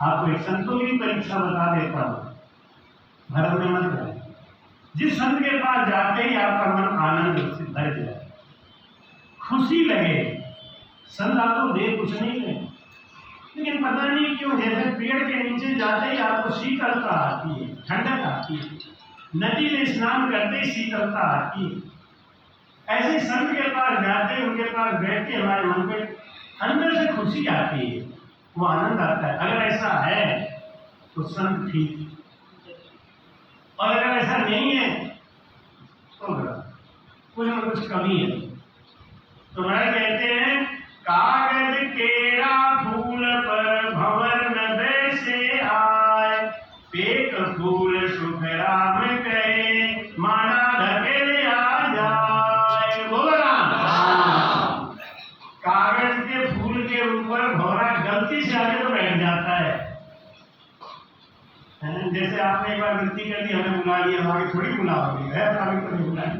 आपको एक संतों की परीक्षा बता देता हूँ, भरम में मत रहे। जिस संत के पास जाते ही आपका मन आनंद से भर जाए, खुशी लगे। संत आपको दे कुछ नहीं है, लेकिन पता नहीं क्यों जैसे पेड़ के नीचे जाते ही आपको शीतलता आती है, ठंडक आती है। नदी में स्नान करते ही शीतलता आती है। ऐसे संत के पास जाते हैं, उनके पास बैठ के हमारे मन में अंदर से खुशी आती है, वो आनंद आता है। अगर ऐसा है तो संत ठीक, और अगर ऐसा नहीं है तो कुछ न कुछ कमी है। तो मैं कहते हैं कागज केरा फूल पर भंवर न वैसे आए, पेट फूल सुख राम कहे माना धकेले आ जाए। बोला कागज के फूल के ऊपर भंवरा गलती से आके तो बैठ जाता है। जैसे आपने एक बार गलती कर दी, हमें बुला लिया, आगे थोड़ी बुलाओगे, कागज पर नहीं बुलाया।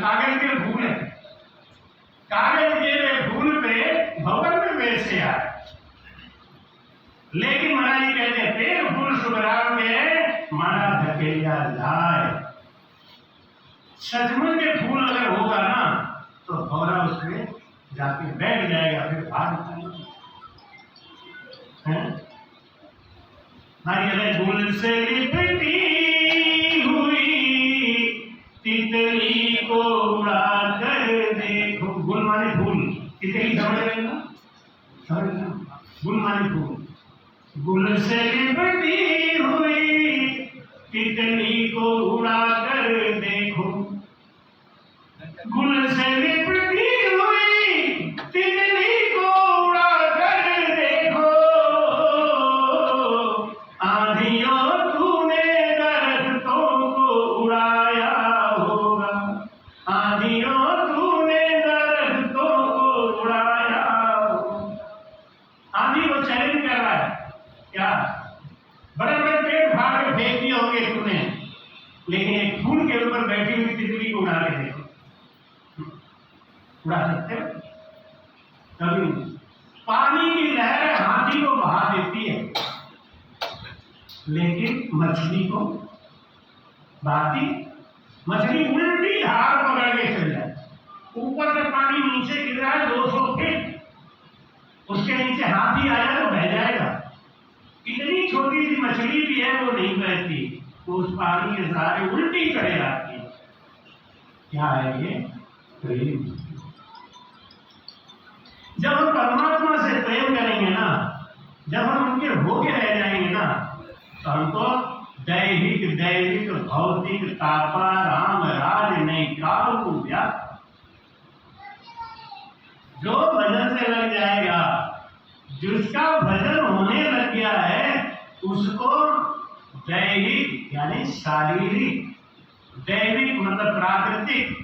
कागज के फूल है, कागज के फूल पे भंवर में वैसे आए, लेकिन महाराज जी कहते हैं पेड़ फूल सुखराम में माना धकेलिया जाए। सचमुच के फूल अगर होगा ना तो भंवरा उसमें जाके बैठ जाएगा, फिर भाग है। गुल से लिपटी हुई तितली को उड़ा कर देखो। गुल माने फूल, तितली समझ रहे ना, समझ ना, गुल माने फूल। गुल से लिपटी हुई तितली को उड़ा कर देखो, गुल से लिपटी हुई तितली को उड़ा कर देखो, आंधियों तूने दरख्तों को उड़ाया होगा, आंधियों तूने दरख्तों को उड़ाया होगा। आंधी को चैलेंज कर रहा है, क्या बड़े बड़े पेड़ फाड़ के फेंक दिए होंगे तुमने, लेकिन एक फूल के ऊपर बैठी हुई तितली को उड़ा के देखो, उड़ा सकते हो? कभी पानी की लहर हाथी को बहा देती है, लेकिन मछली को बहाती, मछली उल्टी धार पकड़ के चल जाए। ऊपर से पानी नीचे गिर रहा है 200 फीट, उसके नीचे हाथी आया तो बह जाएगा। इतनी छोटी सी मछली भी है वो नहीं बहती, तो उस पानी के सहारे उल्टी चढ़े आती है। क्या है ये? प्रेम। जब हम परमात्मा से प्रेम करेंगे ना, जब हम उनके होके रह जाएंगे ना, तो हमको दैहिक दैविक भौतिक तापा राम राज नहीं काबू व्याप्त। जो भजन से लग जाएगा, जिसका भजन होने लग गया है, उसको दैहिक यानी शारीरिक, दैविक मतलब प्राकृतिक,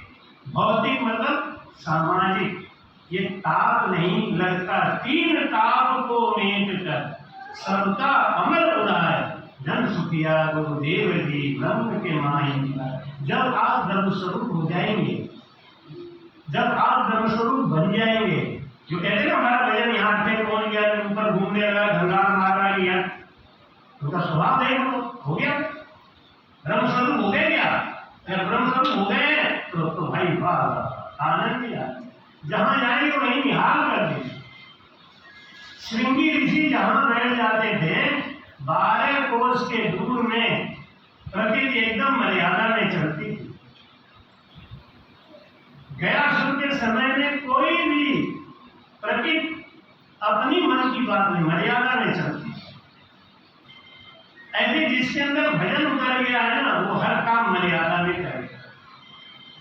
भौतिक मतलब सामाजिक, ये ताप नहीं लगता। तीन ताप को मेट कर सबका अमर उड़ाए, जन सुखिया गुरुदेव जी ब्रह्म के माई। जब आप ब्रह्म स्वरूप हो जाएंगे, जब आप ब्रह्म स्वरूप बन जाएंगे, जो कहते हैं ना हमारा भजन यहाँ पे पहुंच गया, ऊपर घूमने लगा, गंगा मारना लिया, उनका स्वभाव नहीं हो गया, ब्रह्म स्वरूप हो गए। क्या जब ब्रह्म स्वरूप हो गए तो भाई वाह आनंद ही आनंद, जहां जाएंगे वहीं निहाल कर देंगे। श्रृंगी ऋषि जहां बैठ जाते थे 12 कोस के दूर में, प्रकृति एकदम मर्यादा में चलती थी। गयासुर के समय में कोई भी प्रकृति अपनी मन की बात नहीं, मर्यादा में चलती। ऐसे जिसके अंदर भजन उतर गया है ना, वो हर काम मर्यादा में करेगा,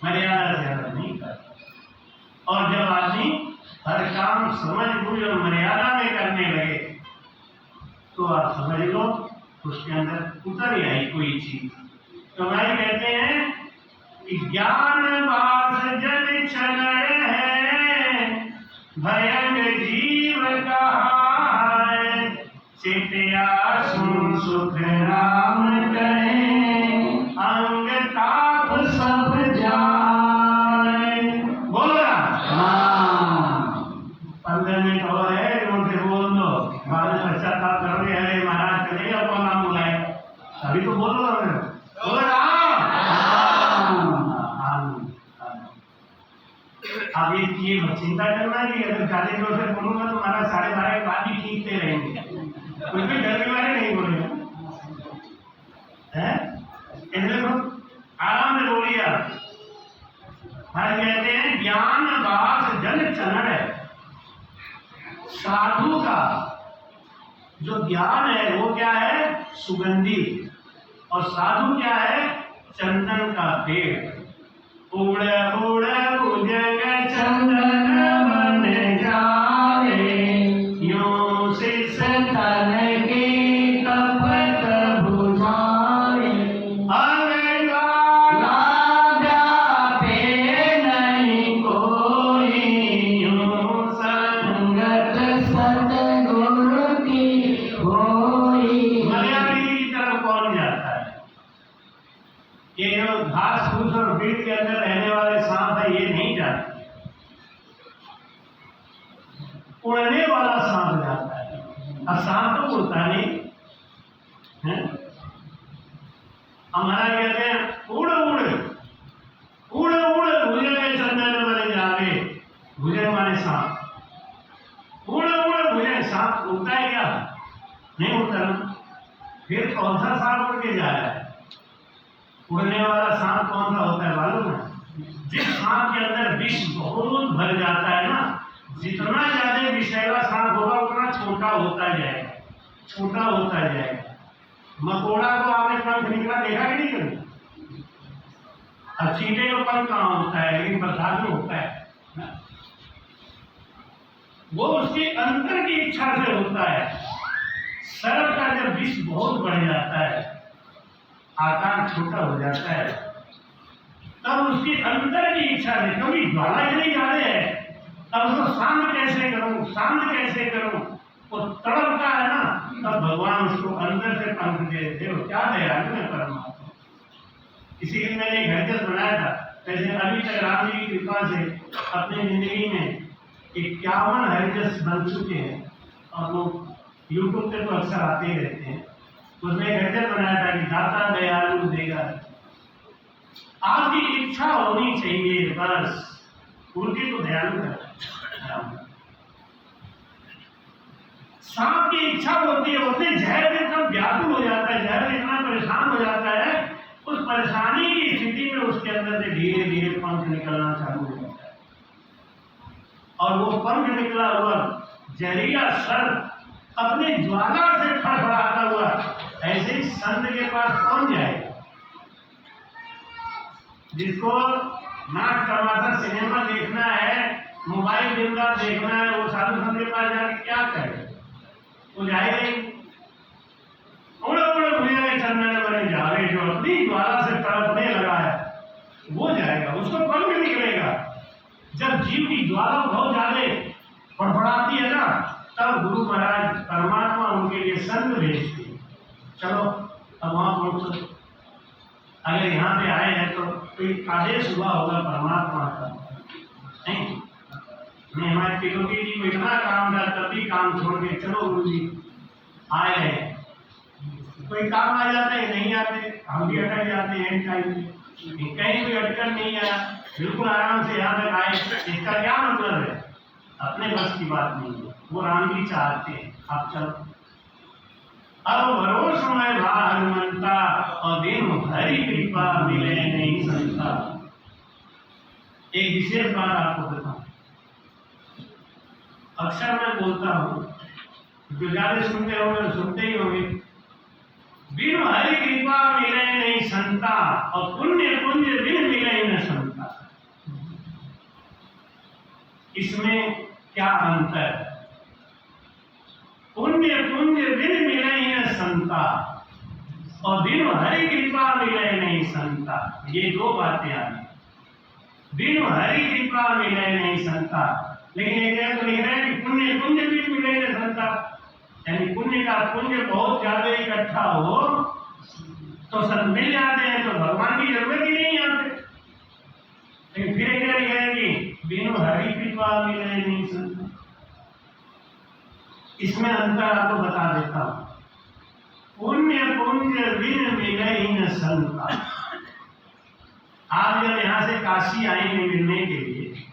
मर्यादा से ज्यादा नहीं करता। और जब आदमी हर काम समझ बूझ और मर्यादा में करने लगे, तो आप समझ लो उसके अंदर उतर आई कोई चीज। तो भाई कहते हैं कि ज्ञान बास जन चल है, भयंग जीव कहा है, चितिया सुन सुख राम कहे, अंग ताप सब जाए। बोला 15 मिनट और है, उनसे बोल दो, बाद में पश्चाताप करोगे, अरे महाराज चलेगा कौन नाम बुलाए, अभी तो बोल दो। अब ये चिंता करना कि अगर 40 जोर से बोलूंगा तो हमारा 12:30 के बाद भी खींचते रहेंगे, कोई भी डर के बारे नहीं बोलेगा, है इसलिए आराम से बोलिए। हर कहते हैं ज्ञान दास जन चरण है। साधु का जो ज्ञान है वो क्या है? सुगंधी। और साधु क्या है? चंदन का पेड़। उड़ उड़ भुजंग चंदन बन जाए, यूं शीश तन की कपट बुझाए। अगला व्यापे नहीं कोई, यूं संगत सतगुरु की होई। मलयाली की तरफ कौन जाता है? ये जो घास फूस और भीड़ के अंदर रहने वाले सांप है, ये नहीं जाते। उड़ने वाला सांप जाता है। और सांप तो उड़ता नहीं है। हमारा कहते हैं उड़ उड़ उड़ उड़ भुजंग चंदन बन जावे। भुजंग माने सांप। उड़ उड़ भुजंग, सांप उड़ता है क्या? नहीं उड़ता ना। फिर कौन सा सांप उड़ के जा रहा है? उड़ने वाला सांप कौन सा होता है मालूम है? जिस सांप के अंदर विष बहुत भर जाता है ना, जितना ज्यादा विषैला सांप होगा उतना छोटा होता जाएगा, छोटा होता जाएगा। मकोड़ा को आपने पंख निकला देखा कि नहीं कभी? अब चींटे का पंख कहाँ होता है? लेकिन बरसात में होता है ना? वो उसके अंतर की इच्छा से होता है। सर्प का जब विष बहुत बढ़ जाता है, आकार छोटा हो जाता है, तब उसकी अंतर की इच्छा से, कभी ज्वाला इतनी ज्यादा है, तब उसको शांत कैसे करूं, शांत कैसे करूं, वो तड़पता है ना, तब भगवान उसको अंदर से पंख दे देते। वो क्या दयालु है परमात्मा। इसीलिए मैंने एक हरकत बनाया था। जैसे अभी तक राम जी की कृपा से अपनी जिंदगी में 51 हरकत बन चुके हैं, और वो यूट्यूब पे तो अक्सर आते ही रहते हैं। उसमें एक हरकत बनाया था कि दाता दयालु देगा। आपकी इच्छा होनी चाहिए बस, उनकी तो दयालु है। सांप की इच्छा होती है, उसने जहर इतना व्याकुल हो जाता है, जहर इतना परेशान हो जाता है, उस परेशानी की स्थिति में उसके अंदर से धीरे धीरे पंख निकलना चालू हो जाता है। और वो पंख निकला हुआ जहरीला सर्प अपने ज्वाला से फड़फड़ाता हुआ ऐसे ही संत के पास कौन जाएगा? जिसको नाच तमाशा सिनेमा देखना है, मोबाइल दिन रात देखना है, वो साधु संत के पास जाके क्या करे? वो जाएगा ही। उड़ उड़ भुजंग चंदन बन जावे, जो अपनी ज्वाला से तड़पने लगा है वो जाएगा, उसको पंख निकलेगा। जब जीव की ज्वाला बहुत ज्यादा फड़फड़ाती है ना, तब गुरु महाराज परमात्मा उनके लिए संत भेजते हैं। चलो अब वहां पहुंचो। अगर यहाँ पे आए हैं तो कोई आदेश हुआ होगा परमात्मा का, नहीं? हमारे तिलोकी जी को इतना काम था, तभी काम छोड़ के चलो गुरु जी आए हैं। कोई काम आ जाता है, नहीं आते, हम भी अटक जाते हैं टाइम में। कहीं कोई अटकन नहीं आया, बिल्कुल आराम से यहाँ तक आए, इसका क्या मतलब है? अपने बस की बात नहीं है, वो राम जी चाहते हैं आप चलो। अब भरोसा में भा हनुमंता, और दिन हरि कृपा मिले नहीं संता। एक विशेष बात आपको बताऊं, अक्सर मैं बोलता हूं, जो ज्यादा सुनते होंगे सुनते ही होंगे, बिन हरि कृपा मिले नहीं संता, और पुण्य पुंज बिन मिले न संता। इसमें क्या अंतर? पुण्य पुंज बिन मिले न संता, और बिन हरि कृपा मिले नहीं संता। ये दो बातें आ गई। बिन हरि कृपा मिले नहीं संता, लेकिन एक तो लिख रहे हैं कि पुण्य पुंज बिन मिले न संता, यानी पुण्य का पुण्य बहुत ज्यादा इकट्ठा हो तो सब मिल जाते हैं, तो भगवान की जरूरत ही नहीं आते। लेकिन फिर क्या लिख रहे हैं कि बिन हरि कृपा मिले नहीं संता। इसमें अंतर आपको बता देता हूं। पुण्य पुंज बिन मिले ही न संता। आप जब यहाँ से काशी आएंगे मिलने के लिए,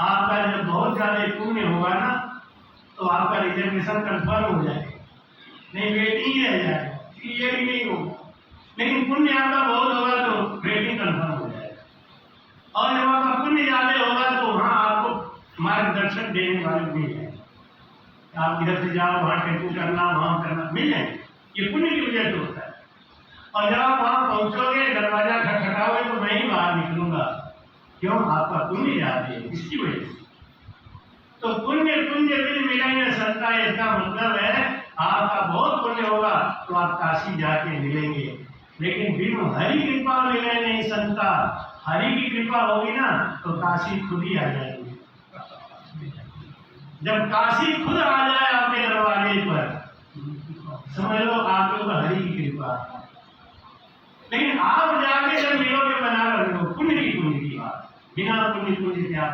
आपका जब बहुत ज्यादा पुण्य होगा ना, तो आपका रिजर्वेशन कंफर्म हो जाएगा, नहीं वेटिंग ही रह जाएगा, क्लियर ही नहीं होगा। लेकिन पुण्य आपका बहुत होगा तो वेटिंग कंफर्म हो जाएगा। और जब आपका पुण्य ज्यादा होगा तो वहाँ आपको मार्गदर्शन देने वाले मिल जाएंगे। आप इधर से जाओ, वहाँ टेंटू करना, वहाँ करना, मिल जाएंगे। ये पुण्य की वजह से होता है। और जब आप वहाँ पहुँचोगे, दरवाजा खटखटाओगे तो मैं ही बाहर निकलूंगा। क्यों? आपका पुण्य ज्यादा है, इसकी वजह से। तो पुण्य बिन मिलेंगे संता, इसका मतलब है आपका बहुत पुण्य होगा तो आप काशी जाके मिलेंगे। लेकिन बिन हरि कृपा मिले नहीं संता। हरि की कृपा होगी ना तो काशी खुद ही आ जाएगी। जब काशी खुद आ जाए आपके दरवाजे पर, समझ लो आपके ऊपर हरि की कृपा है। लेकिन आप जाके जब मिलोगे बना रहे पुण्य की बात, बिना पुण्य से आप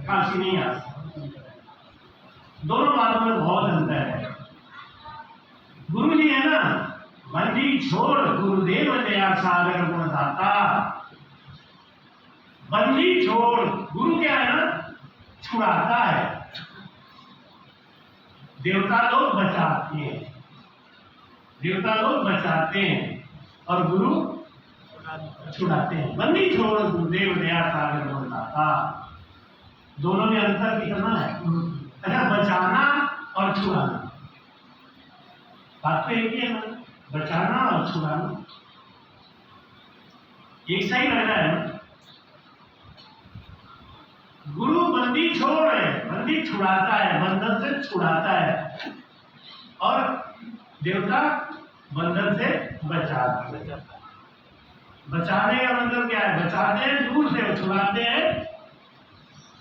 काशी नहीं आ सकते। दोनों बातों में बहुत अंतर है। गुरु जी है ना, बंदी छोड़ गुरुदेव दया सागर गुण दाता। बंदी छोड़, गुरु क्या है ना, छुड़ाता है। देवता लोग बचाते हैं, देवता लोग बचाते हैं और गुरु छुड़ाते हैं। बंदी छोड़ गुरुदेव दया सागर गुण दाता। दोनों में अंतर कितना है? अच्छा, बचाना और छुड़ाना, बात तो एक ही है ना, बचाना और छुड़ाना एक सा ही लग रहा है ना। गुरु बंदी छोड़ है, बंदी छुड़ाता है, बंधन से छुड़ाता है। और देवता बंधन से बचाते हैं। बचाने का मतलब क्या है? बचाते हैं दूर से, छुड़ाते हैं।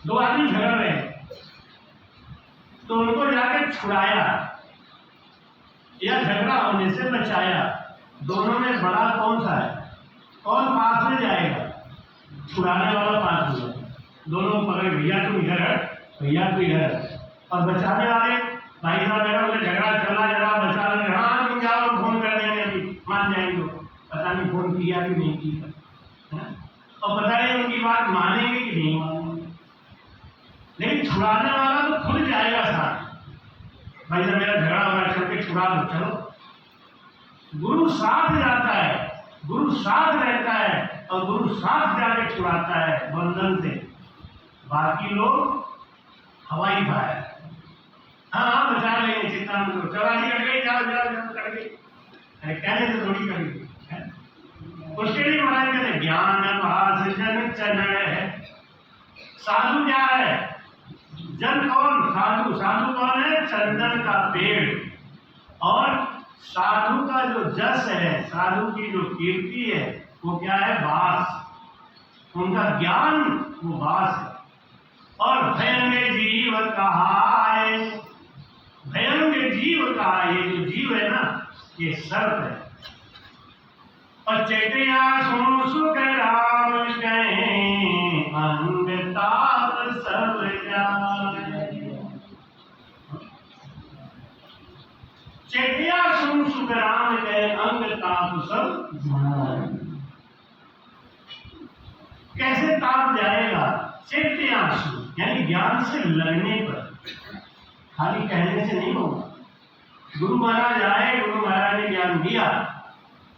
दो आदमी झगड़ रहे हैं तो उनको जाके छुड़ाया या झगड़ा होने से बचाया। दोनों में बड़ा कौन सा है? कौन पास में जाएगा? छुड़ाने वाला पास में जाएगा। दोनों पकड़े, भैया तुम इधर है, भैया तू इधर है। और बचाने वाले भाई साहब मेरा उन्हें झगड़ा चला, जरा बचा लेंगे, हाँ तुम जाओ, फोन कर देंगे, अभी मान जाएंगे। पता नहीं फोन किया कि नहीं किया, और पता नहीं उनकी बात मानेंगे कि नहीं मानेंगे। लेकिन छुड़ाने वाला तो खुद जाएगा साथ, भाई साहब मेरा झगड़ा हो रहा है, चल के छुड़ा दो, चलो। गुरु साथ जाता है, गुरु साथ रहता है और गुरु साथ जाके छुड़ाता है बंधन से। बाकी लोग हवाई फायर, हाँ बचा लेंगे, चिंता मत करो, चौरासी कट गई, जाओ जाओ जाओ कट गई। अरे कहने से थोड़ी कट गई। उसके लिए महाराज कहते ज्ञान भाष जन चरण है। साधु क्या है? जन कौन? साधु। साधु कौन है? चंदन का पेड़। और साधु का जो जस है, साधु की जो कीर्ति है, वो क्या है? वास। उनका ज्ञान वो वास है। और भयंगे जीव कहाय, भयंगे जीव कहा, ये जो जीव है ना, ये सर्प है। और चेतिया सुन सुख राम कहे, अंग ताप सब जाए। चेतिया सुन सुख राम कहे, अंग ताप सब जाए। कैसे ताप जाएगा? चेतियासु यानी ज्ञान से लगने पर, खाली कहने से नहीं होगा। गुरु महाराज आए, गुरु महाराज ने ज्ञान दिया,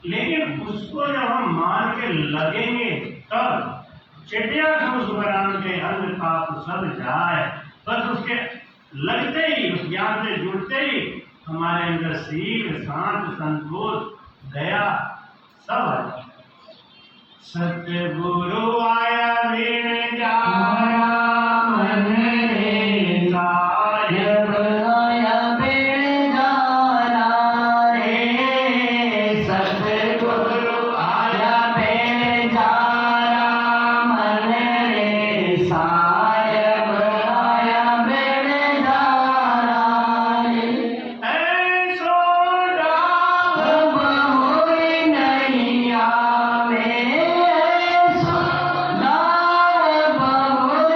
लेकिन उसको जब हम मान के लगेंगे तब चेतियासु सुखराम के अंग ताप सब जाए। बस उसके लगते ही, उस ज्ञान से जुड़ते ही हमारे अंदर सीख, शांत, संतोष, दया सब आ जाए। सतगुरु आया मेरे जाया मन रे, साहिब आया मेरे जाना रे। सतगुरु आया मेरे जाना मन रे, साहिब आया मेरे जाना रे। ऐसो राम बहुरी नहीं आवे, नाम बहुरी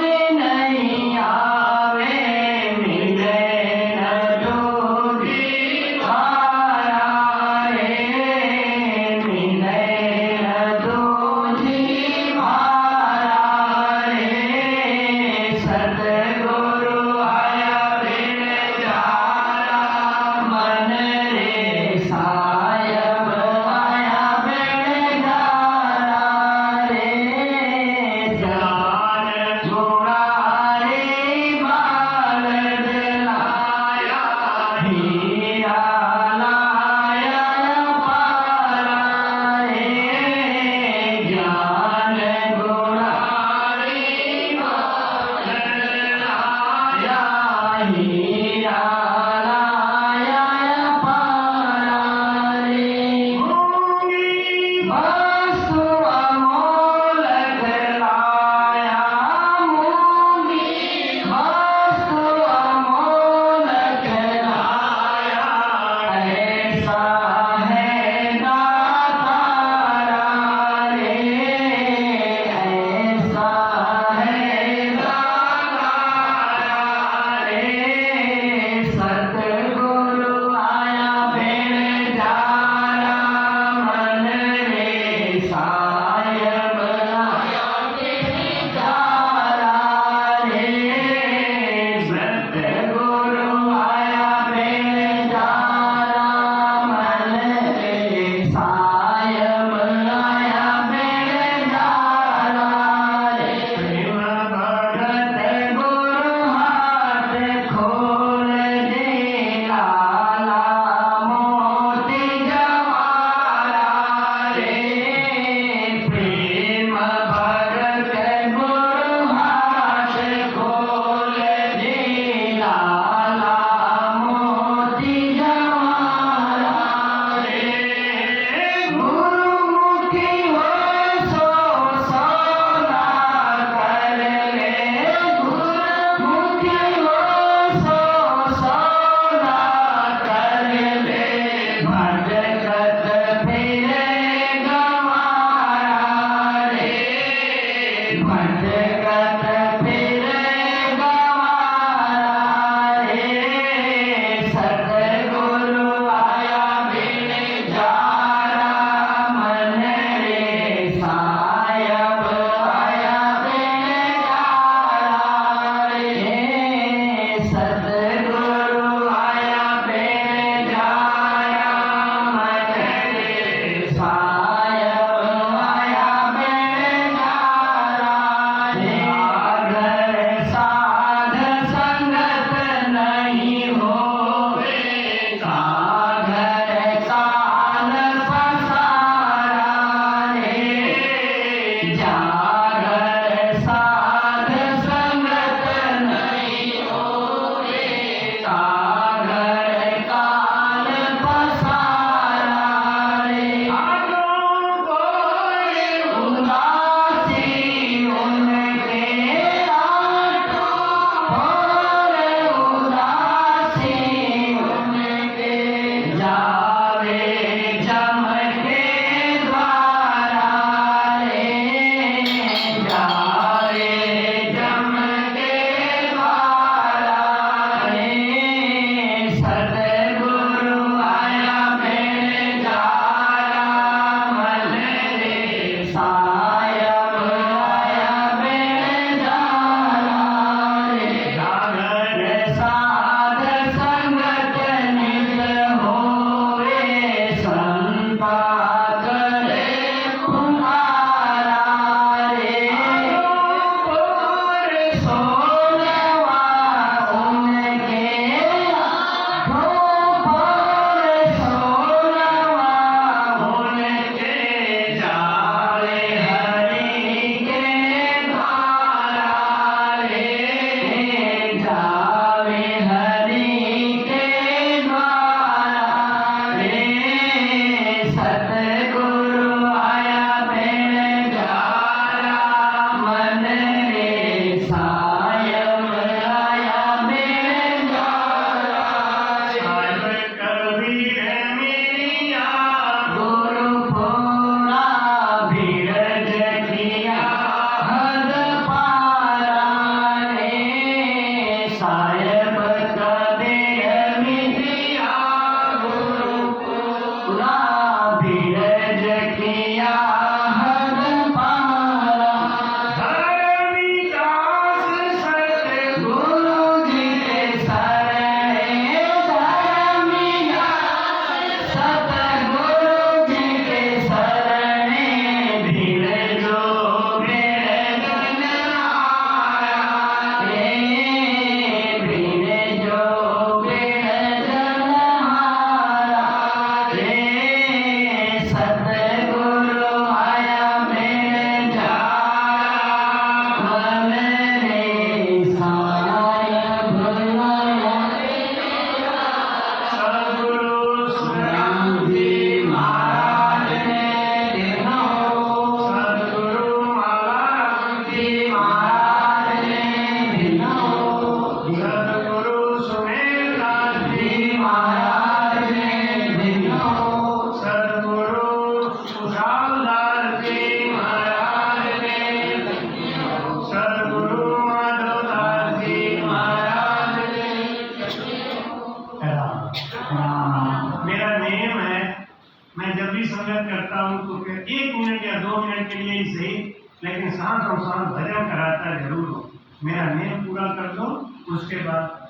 अनुसार भजन कराता जरूर हो। मेरा नियम पूरा कर दो, उसके बाद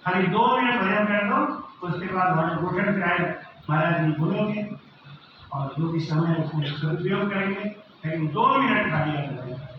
खाली 2 मिनट भजन कर दो, उसके बाद हमारे घुटन पे आए महाराज जी बोलोगे और जो भी समय है उसमें सदुपयोग करेंगे, लेकिन 2 मिनट खाली आप भजन करें।